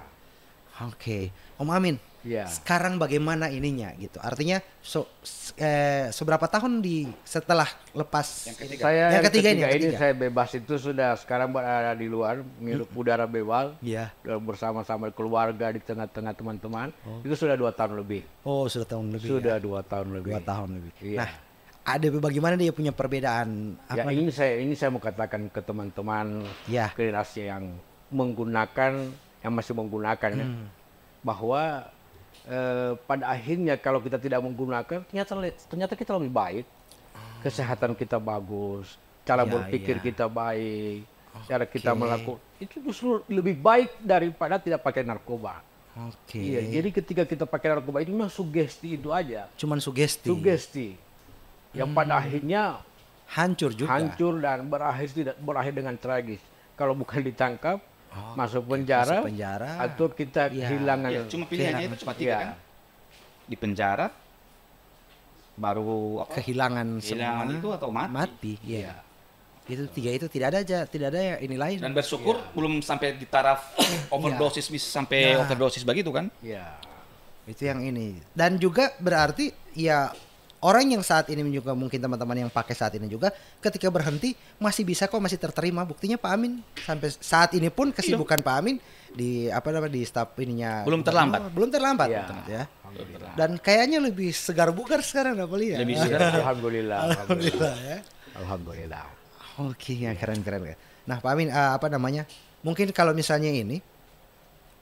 Oke. Om Amin. Iya. Sekarang bagaimana ininya gitu? Artinya seberapa tahun setelah lepas Yang ketiga. Saya Yang yang ketiga ketiga, ini, yang ini ketiga. saya bebas itu sudah sekarang berada di luar, menghirup udara bebas. Iya. Bersama-sama keluarga di tengah-tengah teman-teman. Itu sudah 2 tahun lebih. Oh, sudah tahun lebih. Sudah ya? 2 tahun lebih. 2 tahun lebih. Iya. Nah, ada bagaimana dia punya perbedaan Ya apa? ini saya mau katakan ke teman-teman Ya. generasi yang menggunakan, yang masih menggunakan ya, bahwa pada akhirnya kalau kita tidak menggunakan ternyata kita lebih baik, kesehatan kita bagus, cara Ya, berpikir ya. kita baik, cara kita Oke. melakukan itu justru lebih baik daripada tidak pakai narkoba. Oke. Iya, jadi ketika kita pakai narkoba itu memang sugesti itu aja, Cuman sugesti. sugesti yang pada akhirnya Hancur juga. hancur dan berakhir dengan tragis. Kalau bukan ditangkap, masuk penjara, masuk penjara. atau kita Ya. kehilangan. Ya, cuma pilihannya itu cuma tiga Ya. kan. Di penjara, baru Kehilangan kehilangan semua. itu atau mati. Mati. Iya. Itu tiga itu tidak ada aja, tidak ada yang ini lain. Dan bersyukur belum sampai di taraf overdosis bisa sampai Nah. overdosis begitu kan. Ya. Itu yang ini. Dan juga berarti ya orang yang saat ini juga mungkin teman-teman yang pakai saat ini juga ketika berhenti masih bisa kok, masih terterima. Buktinya Pak Amin sampai saat ini pun kesibukan Pak Amin di apa namanya di staf ininya Belum terlambat. Belum terlambat Iya. ya. Dan kayaknya lebih segar bugar sekarang apa lihat. Lebih segar. Alhamdulillah. Alhamdulillah ya. Alhamdulillah. Oke, ya keren. Nah, Pak Amin apa namanya? Mungkin kalau misalnya ini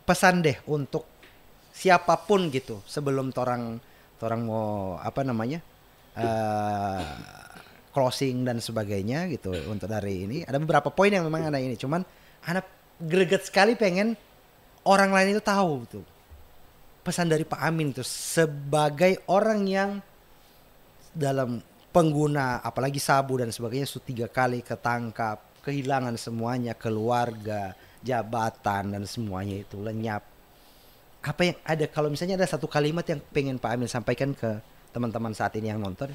pesan deh untuk siapapun gitu sebelum torang mau apa namanya? Closing dan sebagainya gitu untuk dari ini. Ada beberapa poin yang memang ada ini, cuman anak greget sekali pengen orang lain itu tahu tuh. Pesan dari Pak Amin itu sebagai orang yang dalam pengguna apalagi sabu dan sebagainya sudah 3 kali ketangkap, kehilangan semuanya, keluarga, jabatan dan semuanya itu lenyap. Apa yang ada kalau misalnya ada satu kalimat yang pengen Pak Amin sampaikan ke teman-teman saat ini yang nonton,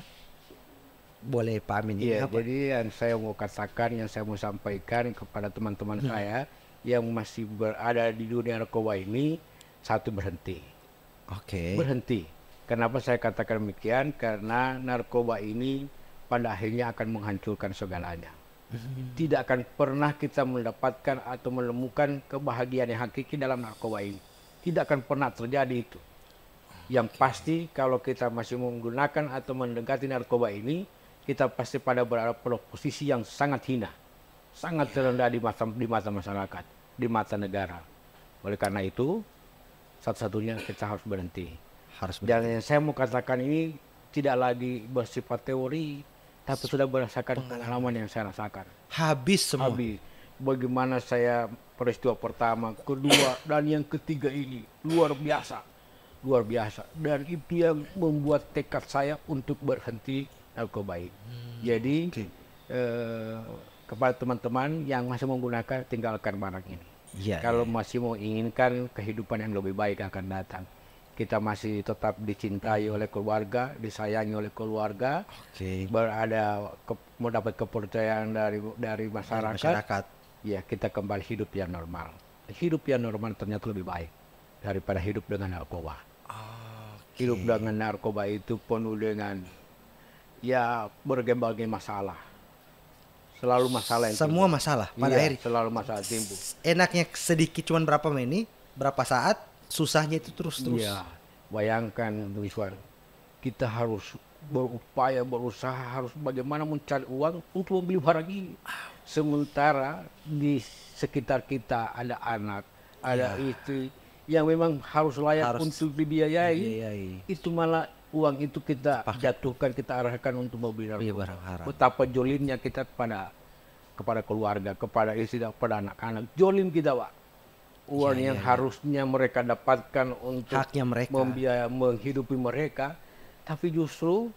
boleh Pak Amin. Iya, Apa? jadi yang saya mau katakan, yang saya mau sampaikan kepada teman-teman saya yang masih berada di dunia narkoba ini, satu, berhenti. Oke. Berhenti. Kenapa saya katakan demikian? Karena narkoba ini pada akhirnya akan menghancurkan segalanya. Tidak akan pernah kita mendapatkan atau menemukan kebahagiaan yang hakiki dalam narkoba ini. Tidak akan pernah terjadi itu. Yang pasti kalau kita masih menggunakan atau mendekati narkoba ini, kita pasti berada pada posisi yang sangat hina, sangat terendah di mata masyarakat, di mata negara. Oleh karena itu, satu-satunya kita harus berhenti. Dan yang saya mau katakan ini tidak lagi bersifat teori, tapi sudah berdasarkan pengalaman yang saya rasakan. Habis semua. Habis. Bagaimana saya peristiwa pertama, kedua, dan yang ketiga ini luar biasa. Luar biasa. Dan itu yang membuat tekad saya untuk berhenti narkoba ini. Jadi kepada teman-teman yang masih menggunakan, tinggalkan barang ini. Iya. Kalau masih mau inginkan kehidupan yang lebih baik akan datang. Kita masih tetap dicintai oleh keluarga, disayangi oleh keluarga, Oke. mau dapat kepercayaan dari masyarakat. Masyarakat. Ya, kita kembali hidup yang normal. Hidup yang normal ternyata lebih baik daripada hidup dengan narkoba. Hidup dengan narkoba itu penuh dengan ya berbagai masalah. Selalu masalah yang Semua timbul. masalah pada Iya, akhirnya. selalu masalah timbul. Enaknya sedikit cuman berapa menit, berapa saat, susahnya itu terus. Iya, bayangkan Wiswan, kita harus berupaya, berusaha, harus bagaimana mencari uang untuk membeli barang ini. Sementara di sekitar kita ada anak, ada istri yang memang harus layak Harus untuk dibiayai. dibiayai. Itu malah uang itu kita jatuhkan, kita arahkan untuk membeli Iya, narkoba. barang haram. Betapa jolimnya kita kepada keluarga, kepada istri, kepada anak-anak. Jolim kita, Pak. Uang yang harusnya mereka dapatkan untuk Haknya mereka. menghidupi mereka, tapi justru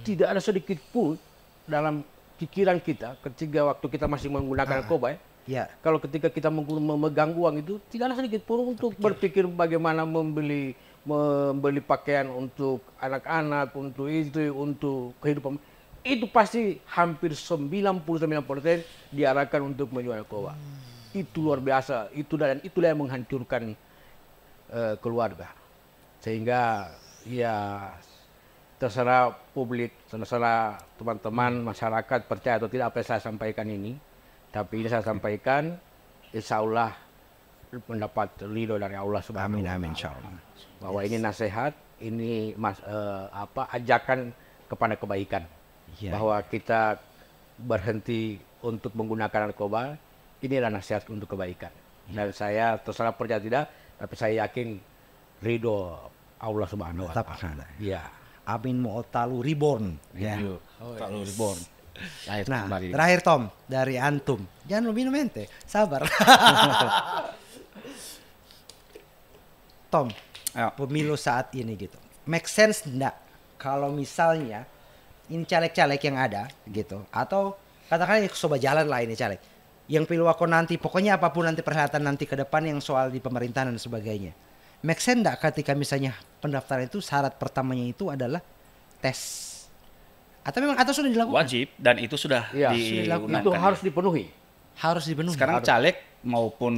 tidak ada sedikit pun dalam pikiran kita ketika waktu kita masih menggunakan narkoba ya. Ya. Kalau ketika kita memegang uang itu tidak ada sedikit pun untuk berpikir bagaimana membeli pakaian untuk anak-anak, untuk istri, untuk kehidupan. Itu pasti hampir 99% diarahkan untuk menjual narkoba. Itu luar biasa. Itulah yang menghancurkan keluarga. Sehingga ya terserah publik, terserah teman-teman masyarakat percaya atau tidak apa yang saya sampaikan ini. Tapi ini saya sampaikan, insya Allah mendapat ridho dari Allah Subhanahu wa Ta'ala. Amin, insya Allah. Bahwa ini nasihat, ini ajakan kepada kebaikan. Iya. Bahwa kita berhenti untuk menggunakan narkoba, inilah nasihat untuk kebaikan. Dan saya terserah percaya tidak, tapi saya yakin ridho Allah Subhanahu wa Tetap Ta'ala. ada. Iya. Amin Mu'talu Reborn. Ya. Yuk, kalau reborn. Lahir Nah, kembali. terakhir Tom dari antum. Jangan minum ente, sabar. Tom, Ayo. pemilu saat ini gitu. Make sense enggak kalau misalnya ini caleg-caleg yang ada gitu, atau katakanlah coba jalan lah ini caleg yang pilu aku nanti, pokoknya apapun nanti perhelatan nanti ke depan yang soal di pemerintahan dan sebagainya. Make sense enggak ketika misalnya pendaftaran itu syarat pertamanya itu adalah tes? Atau memang atau sudah dilakukan? Wajib, dan itu sudah Iya, diumumkan. itu harus dipenuhi. Harus dipenuhi. Sekarang caleg maupun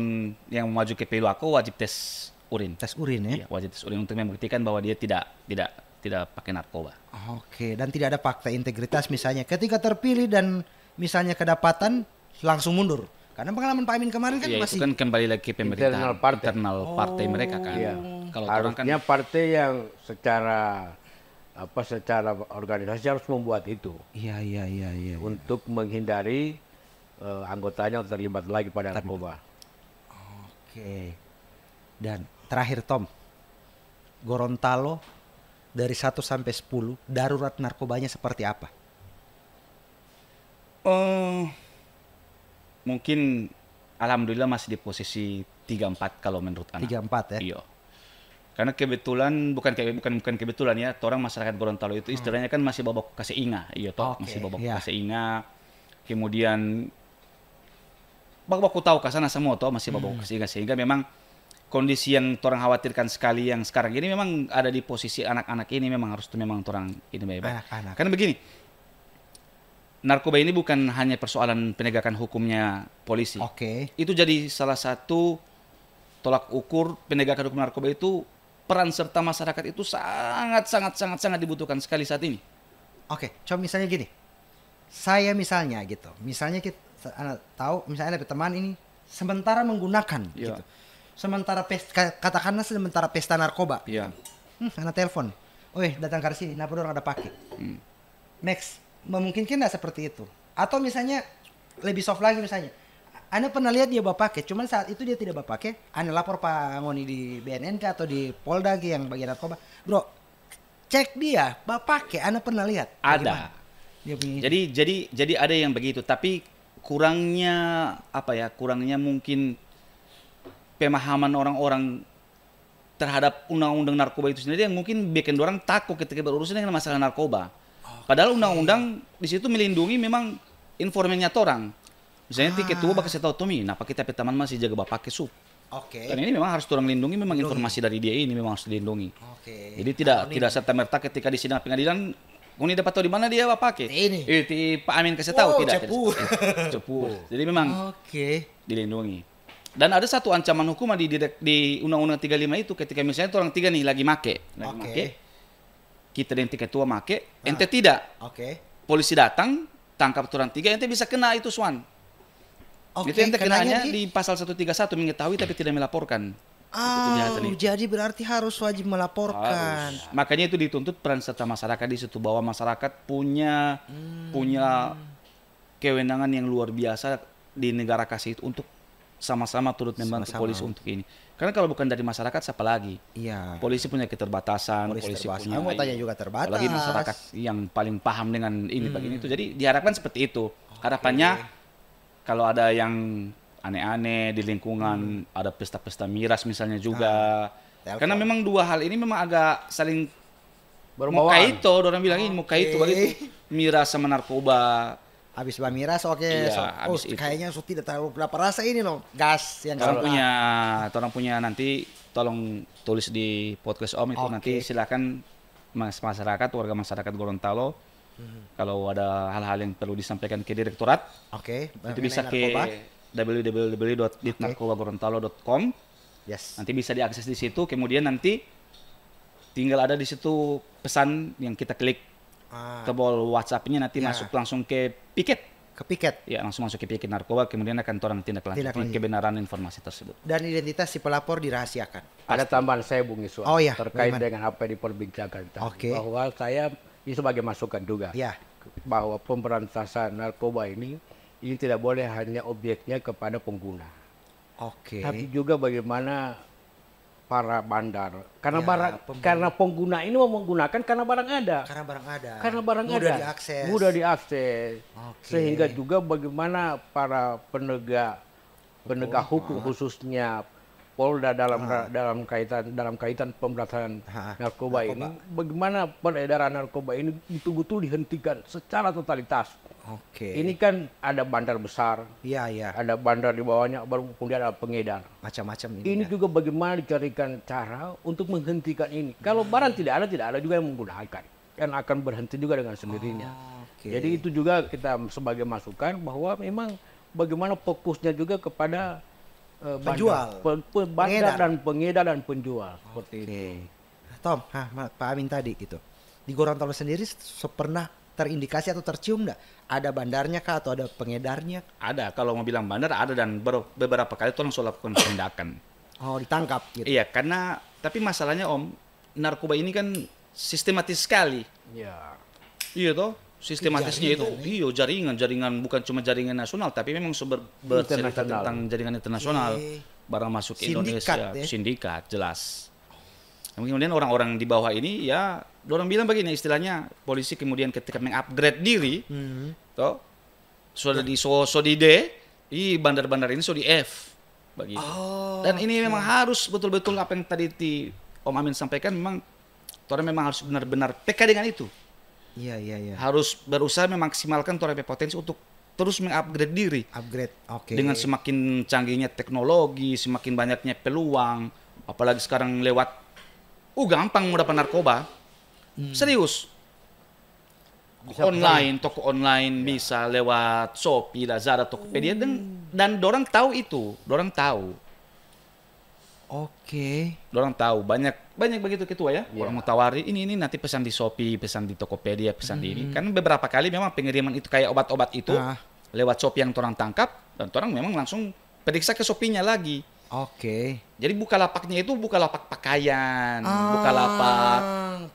yang maju ke Piluako wajib tes urin. tes urin ya. Iya, wajib tes urin untuk membuktikan bahwa dia tidak pakai narkoba. Oke, dan tidak ada fakta integritas misalnya ketika terpilih dan misalnya kedapatan langsung mundur. Karena pengalaman Pak Amin kemarin kan Iya, masih itu kan kembali lagi ke pemerintahan Internal partai. partai mereka kan. Iya. Kalau orang kan Harusnya partai yang secara organisasi harus membuat itu Iya. untuk menghindari anggotanya terlibat lagi pada narkoba. Oke. Dan terakhir Tom, Gorontalo dari 1 sampai 10 darurat narkobanya seperti apa? mungkin alhamdulillah masih di posisi 3-4 kalau menurut anak. 3-4 ya. Iya. Karena kebetulan bukan kebetulan ya, orang masyarakat Gorontalo itu istilahnya kan masih babak kaseinga, iya toh, Oke, masih babak iya. kaseinga. Kemudian babak tahu ke sana semua toh masih babak kaseinga, sehingga memang kondisi yang orang khawatirkan sekali yang sekarang ini memang ada di posisi anak-anak ini memang harus tuh memang orang ini baik-baik. Anak-anak. Karena begini, narkoba ini bukan hanya persoalan penegakan hukumnya polisi. Oke. Itu jadi salah satu tolak ukur penegakan hukum narkoba itu. Peran serta masyarakat itu sangat dibutuhkan sekali saat ini. Oke, coba misalnya gini. Saya misalnya gitu. Misalnya kita anak tahu misalnya ada teman ini sementara menggunakan Iya. gitu. Sementara katakanlah sementara pesta narkoba. Iya. Anak telepon. Weh, datang ke sini, kenapa orang ada pakai? Next, memungkinkan nggak seperti itu? Atau misalnya lebih soft lagi misalnya. Anda pernah lihat dia bawa pakai, cuman saat itu dia tidak bawa pakai. Anda lapor Pak Ngoni di BNN atau di Polda yang bagian narkoba. Bro, cek dia bawa pakai. Anda pernah lihat? Ada. Dia punya Jadi ada yang begitu, tapi kurangnya apa ya? Kurangnya mungkin pemahaman orang-orang terhadap undang-undang narkoba itu sendiri yang mungkin bikin orang takut ketika berurusan dengan masalah narkoba. Padahal undang-undang di situ melindungi memang informannya orang. Misalnya tiket tua bakal saya tahu Tommy, kenapa kita teman masih jaga bapak ke sup. Oke. Dan ini memang harus orang lindungi, memang informasi dari dia ini memang harus dilindungi. Oke. Jadi tidak serta merta ketika di sidang pengadilan, ini dapat tahu di mana dia bapak ke. Ini. Di Pak Amin kasih tahu Oh, tidak. cepu. Cepu. Jadi memang Oke. dilindungi. Dan ada satu ancaman hukum di Undang-Undang 35 itu ketika misalnya orang tiga nih lagi make, kita dan tiket tua make, ente tidak. Oke. Polisi datang, tangkap orang tiga, ente bisa kena itu Swan. Oke. Itu ente kenanya kenanya di pasal 131 mengetahui tapi tidak melaporkan. kejahatan ini. Jadi berarti harus wajib melaporkan. Harus. Makanya itu dituntut peran serta masyarakat di situ, bahwa masyarakat punya kewenangan yang luar biasa di negara kasih itu untuk sama-sama turut membantu Sama-sama. polisi untuk ini. Karena kalau bukan dari masyarakat siapa lagi? Iya. Polisi punya keterbatasan, polisi terbatas. punya Kamu tanya juga terbatas. apalagi masyarakat yang paling paham dengan ini begini itu. Jadi diharapkan seperti itu. Harapannya kalau ada yang aneh-aneh di lingkungan, ada pesta-pesta miras misalnya juga. Telepon. Karena memang dua hal ini memang agak saling Berbawaan. mukaito, orang bilang ini mukaito begitu. Miras sama narkoba. Habis bamiras oke. Iya, habis itu. Kayaknya tidak terlalu berapa rasa ini loh. Gas yang Orang punya nanti tolong tulis di podcast Om itu Oke. nanti silakan masyarakat, warga masyarakat Gorontalo kalau ada hal-hal yang perlu disampaikan ke direktorat Oke. itu bisa ke www.ditnarkobagorontalo.com. Yes. Nanti bisa diakses di situ, kemudian nanti tinggal ada di situ pesan yang kita klik tombol WhatsApp-nya nanti Ya. masuk langsung ke piket. Ke piket. Ya, langsung masuk ke piket narkoba, kemudian akan orang tindak Tindak lanjuti lanjut. kebenaran informasi tersebut. Dan identitas si pelapor dirahasiakan. Ada tambahan saya Bung Iswan Oh iya, terkait bagaimana? dengan apa yang diperbincangkan tadi. Oke. Bahwa saya ini sebagai masukan juga Ya. bahwa pemberantasan narkoba ini tidak boleh hanya objeknya kepada pengguna, Oke. tapi juga bagaimana para bandar. Karena Ya, karena pengguna ini mau menggunakan karena barang ada. Karena barang ada. Karena barang mudah ada. diakses. Mudah diakses. Oke. Sehingga juga bagaimana para penegak hukum khususnya Polda dalam kaitan pemberantasan narkoba ini, bagaimana peredaran narkoba ini betul-betul dihentikan secara totalitas. Oke. Ini kan ada bandar besar, Iya, iya. ada bandar di bawahnya, baru kemudian ada pengedar. Macam-macam ini. Ini ya. juga bagaimana dicarikan cara untuk menghentikan ini. Kalau barang tidak ada juga yang menggunakan. Kan akan berhenti juga dengan sendirinya. Oke. Jadi itu juga kita sebagai masukan bahwa memang bagaimana fokusnya juga kepada Penjual. bandar Pengedar. dan pengedar dan penjual. Seperti Oke. ini. Tom, Pak Amin tadi gitu. Di Gorontalo sendiri pernah terindikasi atau tercium nggak? Ada bandarnya kah atau ada pengedarnya? Ada, kalau mau bilang bandar ada, dan beberapa kali tolong sudah lakukan penindakan. Oh, ditangkap gitu. Iya, karena tapi masalahnya Om, narkoba ini kan sistematis sekali. Ya. Iya toh, sistematisnya itu Jaringan, jaringan bukan cuma jaringan nasional, tapi memang bercerita Internasional. tentang jaringan internasional. Oke. Barang masuk ke Sindikat, Indonesia, ya? sindikat jelas. Kemudian orang-orang di bawah ini ya, orang bilang begini istilahnya, polisi kemudian ketika mengupgrade diri, toh sudah di so di D, di bandar-bandar ini so di F, begitu. Oh, Dan ini memang harus betul-betul apa yang tadi Om Amin sampaikan, memang orang memang harus benar-benar peka dengan itu. Iya, iya, iya. Harus berusaha memaksimalkan orang potensi untuk terus mengupgrade diri. Upgrade. Oke. Dengan semakin canggihnya teknologi, semakin banyaknya peluang, apalagi sekarang lewat gampang mau dapat narkoba. Serius. Bisa Online, toko online bisa lewat Shopee, Lazada, Tokopedia, dan dorang tahu itu, dorang tahu. Oke. Dorang tahu banyak begitu ketua ya. Orang mau tawari ini nanti pesan di Shopee, pesan di Tokopedia, pesan di ini. Kan beberapa kali memang pengiriman itu kayak obat-obat itu lewat Shopee yang orang tangkap, dan orang memang langsung periksa ke Shopee-nya lagi. Oke. Jadi Bukalapaknya itu Bukalapak pakaian, Bukalapak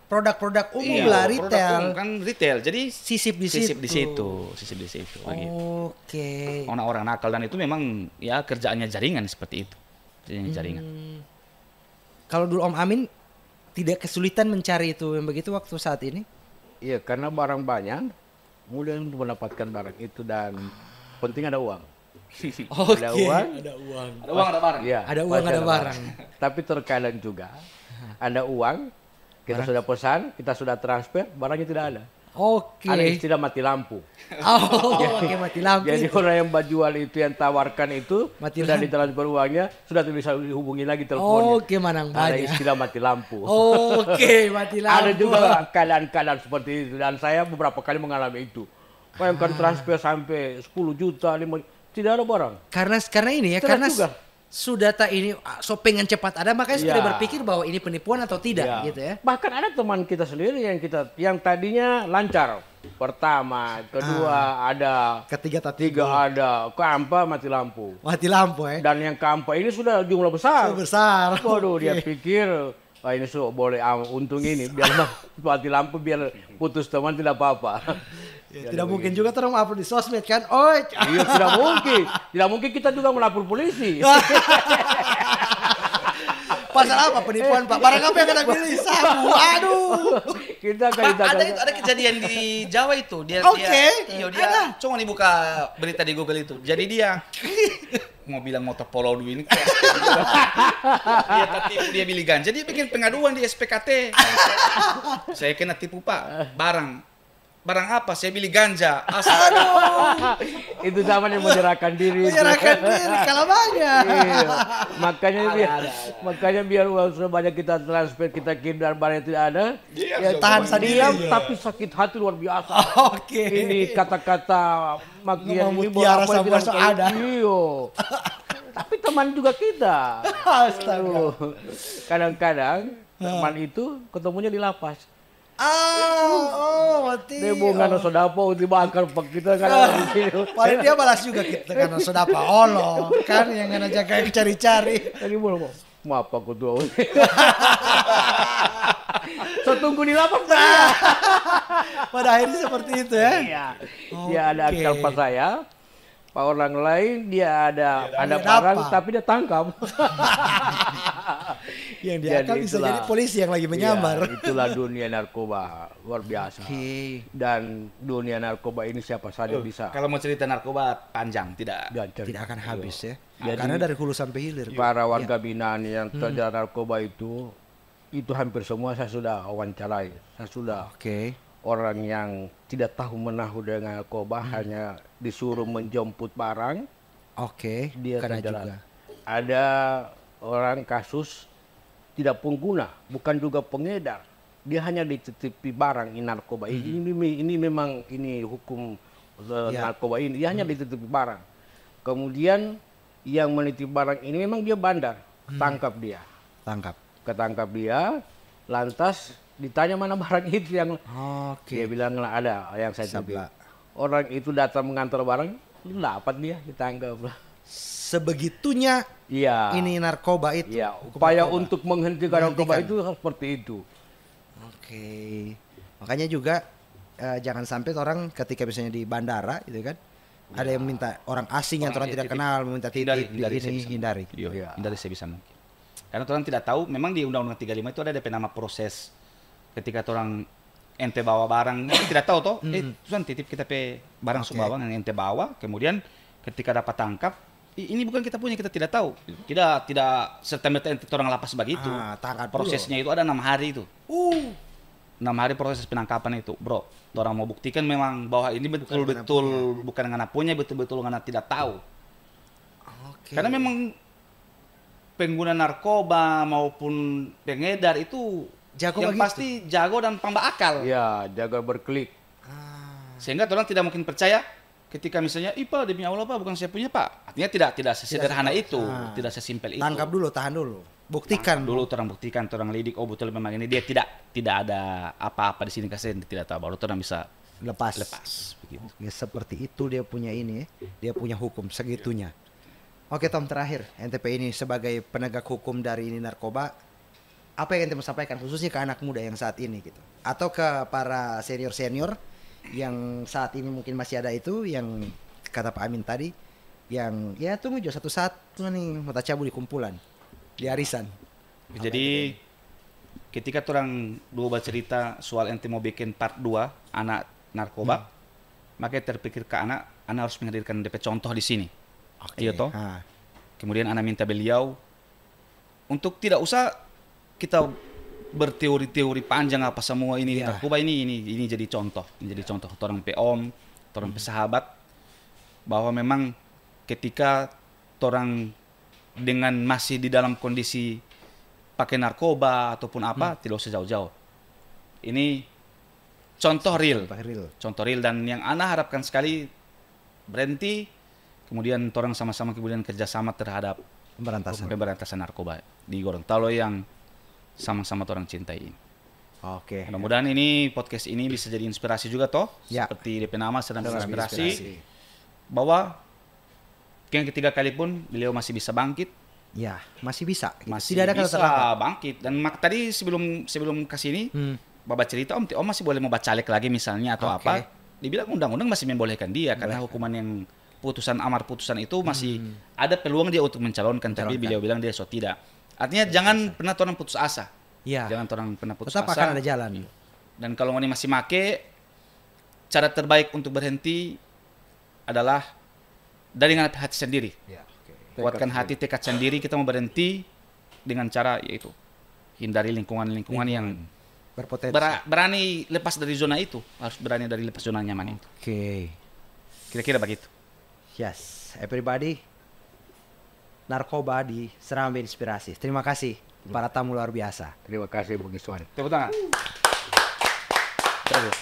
Produk-produk umum iya, lah, produk retail. umum kan retail. Jadi Sisip di sisip di situ. situ begitu. Oke. Orang-orang nakal, dan itu memang ya kerjaannya jaringan seperti itu. Jaringan. Kalau dulu Om Amin tidak kesulitan mencari itu yang begitu waktu saat ini? Iya, karena barang banyak, mudah untuk mendapatkan barang itu, dan penting ada uang. Ada uang, Ada uang. Ada uang, ada barang. ya, Ada uang, pasti ada barang. Tapi terkadang juga ada uang, kita sudah pesan, kita sudah transfer, barangnya tidak ada. Oke. Ada istilah mati lampu. Oh, oke, mati lampu. Jadi orang yang jual itu, yang tawarkan itu, Mati sudah lampu. ditransfer uangnya, sudah tidak bisa dihubungi lagi teleponnya. Oke, manang Ada banyak. istilah mati lampu. Oke, mati lampu. Ada juga keadaan-keadaan seperti itu, dan saya beberapa kali mengalami itu. Bayangkan transfer sampai 10 juta, 5 tidak ada barang. Karena ini ya, Tidak karena juga. sudah tak ini so pengen cepat ada, makanya sudah Ya. berpikir bahwa ini penipuan atau tidak Ya. gitu ya. Bahkan ada teman kita sendiri yang tadinya lancar. Pertama, kedua ada, Ketiga ada, keempat mati lampu. mati lampu ya. Dan yang keempat ini sudah jumlah besar. Besar. Waduh, Oke. dia pikir, wah ini boleh untung ini, biar mati lampu, biar putus teman tidak apa-apa. Ya, tidak mungkin juga terus upload di sosmed kan. Oh, Iya, tidak mungkin. Tidak mungkin kita juga melapor polisi. pasal apa penipuan Pak? Barang apa yang kena pilih? Sabu. Aduh. kita Ada kejadian di Jawa itu. Dia Ada. coba nih buka berita di Google itu. Jadi dia mau bilang motor polo dulu ini. Dia tertipu, dia beli ganja, dia bikin pengaduan di SPKT. Saya kena tipu Pak, barang apa? Saya beli ganja. Astaga. itu zaman yang menyerahkan diri. Menyerahkan diri kalau banyak. Iya. Makanya biar uang sudah banyak kita transfer, kita kirim dan barang tidak ada. Ya, tahan sendiri. diam, tapi sakit hati luar biasa. Oke. Ini kata-kata makian ini Mutiara apa yang sama bilang ada. Iyo. Tapi teman juga kita. Astaga. Aduh. Kadang-kadang teman itu ketemunya di lapas. Mati. Dia mau ngano sodapo dibakar pak kita kan di sini. Paling dia balas juga kita karena sudah Pak Olo kan yang ngana jaga cari-cari. Lagi mulu kok. Maaf Pak Ketua. Saya tunggu di lapas saya. Pada akhirnya seperti itu ya. Iya. Dia ada Oke. akal pas saya. Pak orang lain dia ada barang apa? tapi dia tangkap. Yang diangkat bisa itulah- jadi polisi yang lagi menyamar. Iya, itulah dunia narkoba luar biasa. Oke. Dan dunia narkoba ini siapa saja bisa. Kalau mau cerita narkoba panjang, tidak. diajar. Tidak akan habis ya. Jadi- Karena dari hulu sampai hilir. Para warga binaan yang terjerat narkoba itu hampir semua saya sudah wawancarai. Saya sudah Oke. orang yang tidak tahu menahu dengan narkoba hanya disuruh menjemput barang, Oke. dia Kena terjerat. juga. Ada orang kasus tidak pengguna, bukan juga pengedar. Dia hanya dititipi barang ini narkoba. Ini memang ini hukum Ya. narkoba ini. Dia hanya dititipi barang. Kemudian yang menitip barang ini memang dia bandar, tangkap dia. Tangkap. Ketangkap dia, lantas ditanya mana barang itu yang dia Oke. bilang lah ada yang saya titip. Sabla. Orang itu datang mengantar barang, dapat dia ditangkap lah. Sebegitunya Iya. ini narkoba itu. Iya, hukum upaya narkoba. untuk menghentikan narkoba Menghentikan. itu seperti itu. Oke. Makanya juga jangan sampai orang ketika misalnya di bandara gitu kan. Ada yang minta orang asing yang orang tidak kenal meminta titip Hindari ini sebisa hindari. mungkin. Iya, Iya. hindari sebisa mungkin. Karena orang tidak tahu, memang di Undang-Undang 35 itu ada DP nama proses ketika orang ente bawa barang, ente tidak tahu toh, tuan titip kita pe barang Oke. subawa yang ente bawa, kemudian ketika dapat tangkap, ini bukan kita punya, kita tidak tahu. Tidak serta merta ente orang lapas begitu. Tangkap dulu. Prosesnya itu ada 6 hari itu. 6 hari proses penangkapan itu, bro. Orang mau buktikan memang bahwa ini betul-betul bukan ngana punya, betul-betul ngana tidak tahu. Oke. Karena memang pengguna narkoba maupun pengedar itu Jago yang begitu. pasti jago dan pamba akal. Ya, jaga berkelik. Sehingga orang tidak mungkin percaya ketika misalnya, "Pak, demi Allah Pak, bukan saya punya Pak." Artinya tidak sesederhana itu, tidak sesimpel itu. Tangkap dulu, tahan dulu. Buktikan Dulu orang buktikan, orang lidik, oh betul memang ini dia tidak ada apa-apa di sini kasih tidak tahu, baru orang bisa lepas. begitu. Ya, seperti itu dia punya ini ya. Dia punya hukum segitunya. Oke Tom, terakhir NTP ini sebagai penegak hukum dari ini narkoba, apa yang ente mau sampaikan khususnya ke anak muda yang saat ini gitu, atau ke para senior yang saat ini mungkin masih ada itu yang kata Pak Amin tadi, yang ya tunggu juga satu saat tuh nih mau cabu di kumpulan di arisan. Jadi ketika orang dua bercerita soal ente mau bikin part 2 anak narkoba, maka terpikir ke anak harus menghadirkan DP contoh di sini. Iya toh. Ah, Kemudian anak minta beliau untuk tidak usah kita berteori-teori panjang apa semua ini Iya. narkoba ini jadi contoh, orang pe om, orang pe sahabat bahwa memang ketika orang dengan masih di dalam kondisi pakai narkoba ataupun apa tidak usah jauh-jauh. Ini contoh real. Pak Ril. Contoh real dan yang Ana harapkan sekali berhenti, kemudian orang sama-sama kemudian kerjasama terhadap pemberantasan narkoba di Gorontalo yang sama-sama orang cintai ini. Oke. Mudah-mudahan ini podcast ini bisa jadi inspirasi juga toh, Ya. seperti DP nama sedang Sedang inspirasi inspirasi. bahwa yang ketiga kali pun beliau masih bisa bangkit, Ya, masih bisa. gitu. masih Tidak ada kata bisa terlambat. bangkit dan tadi sebelum kasih ini Bapak cerita om masih boleh mau bacalek lagi misalnya atau Oke. apa, dibilang undang-undang masih membolehkan dia karena hukuman yang amar putusan itu masih ada peluang dia untuk mencalonkan, tapi beliau bilang dia so tidak. Artinya jangan pernah orang putus asa. Ya. Jangan orang pernah putus Tetap asa. akan ada jalan. Dan kalau ini masih make, cara terbaik untuk berhenti adalah dari hati sendiri. Ya, oke. Kuatkan hati, tekad sendiri, kita mau berhenti dengan cara yaitu hindari lingkungan-lingkungan yang Berpotensi. berani lepas dari zona itu, harus berani dari lepas zona nyaman itu. Oke. Kira-kira begitu. Yes, everybody. Narkoba di Serambi Inspirasi. Terima kasih para tamu luar biasa. Terima kasih Bung Iswan. Tepuk tangan. Terus.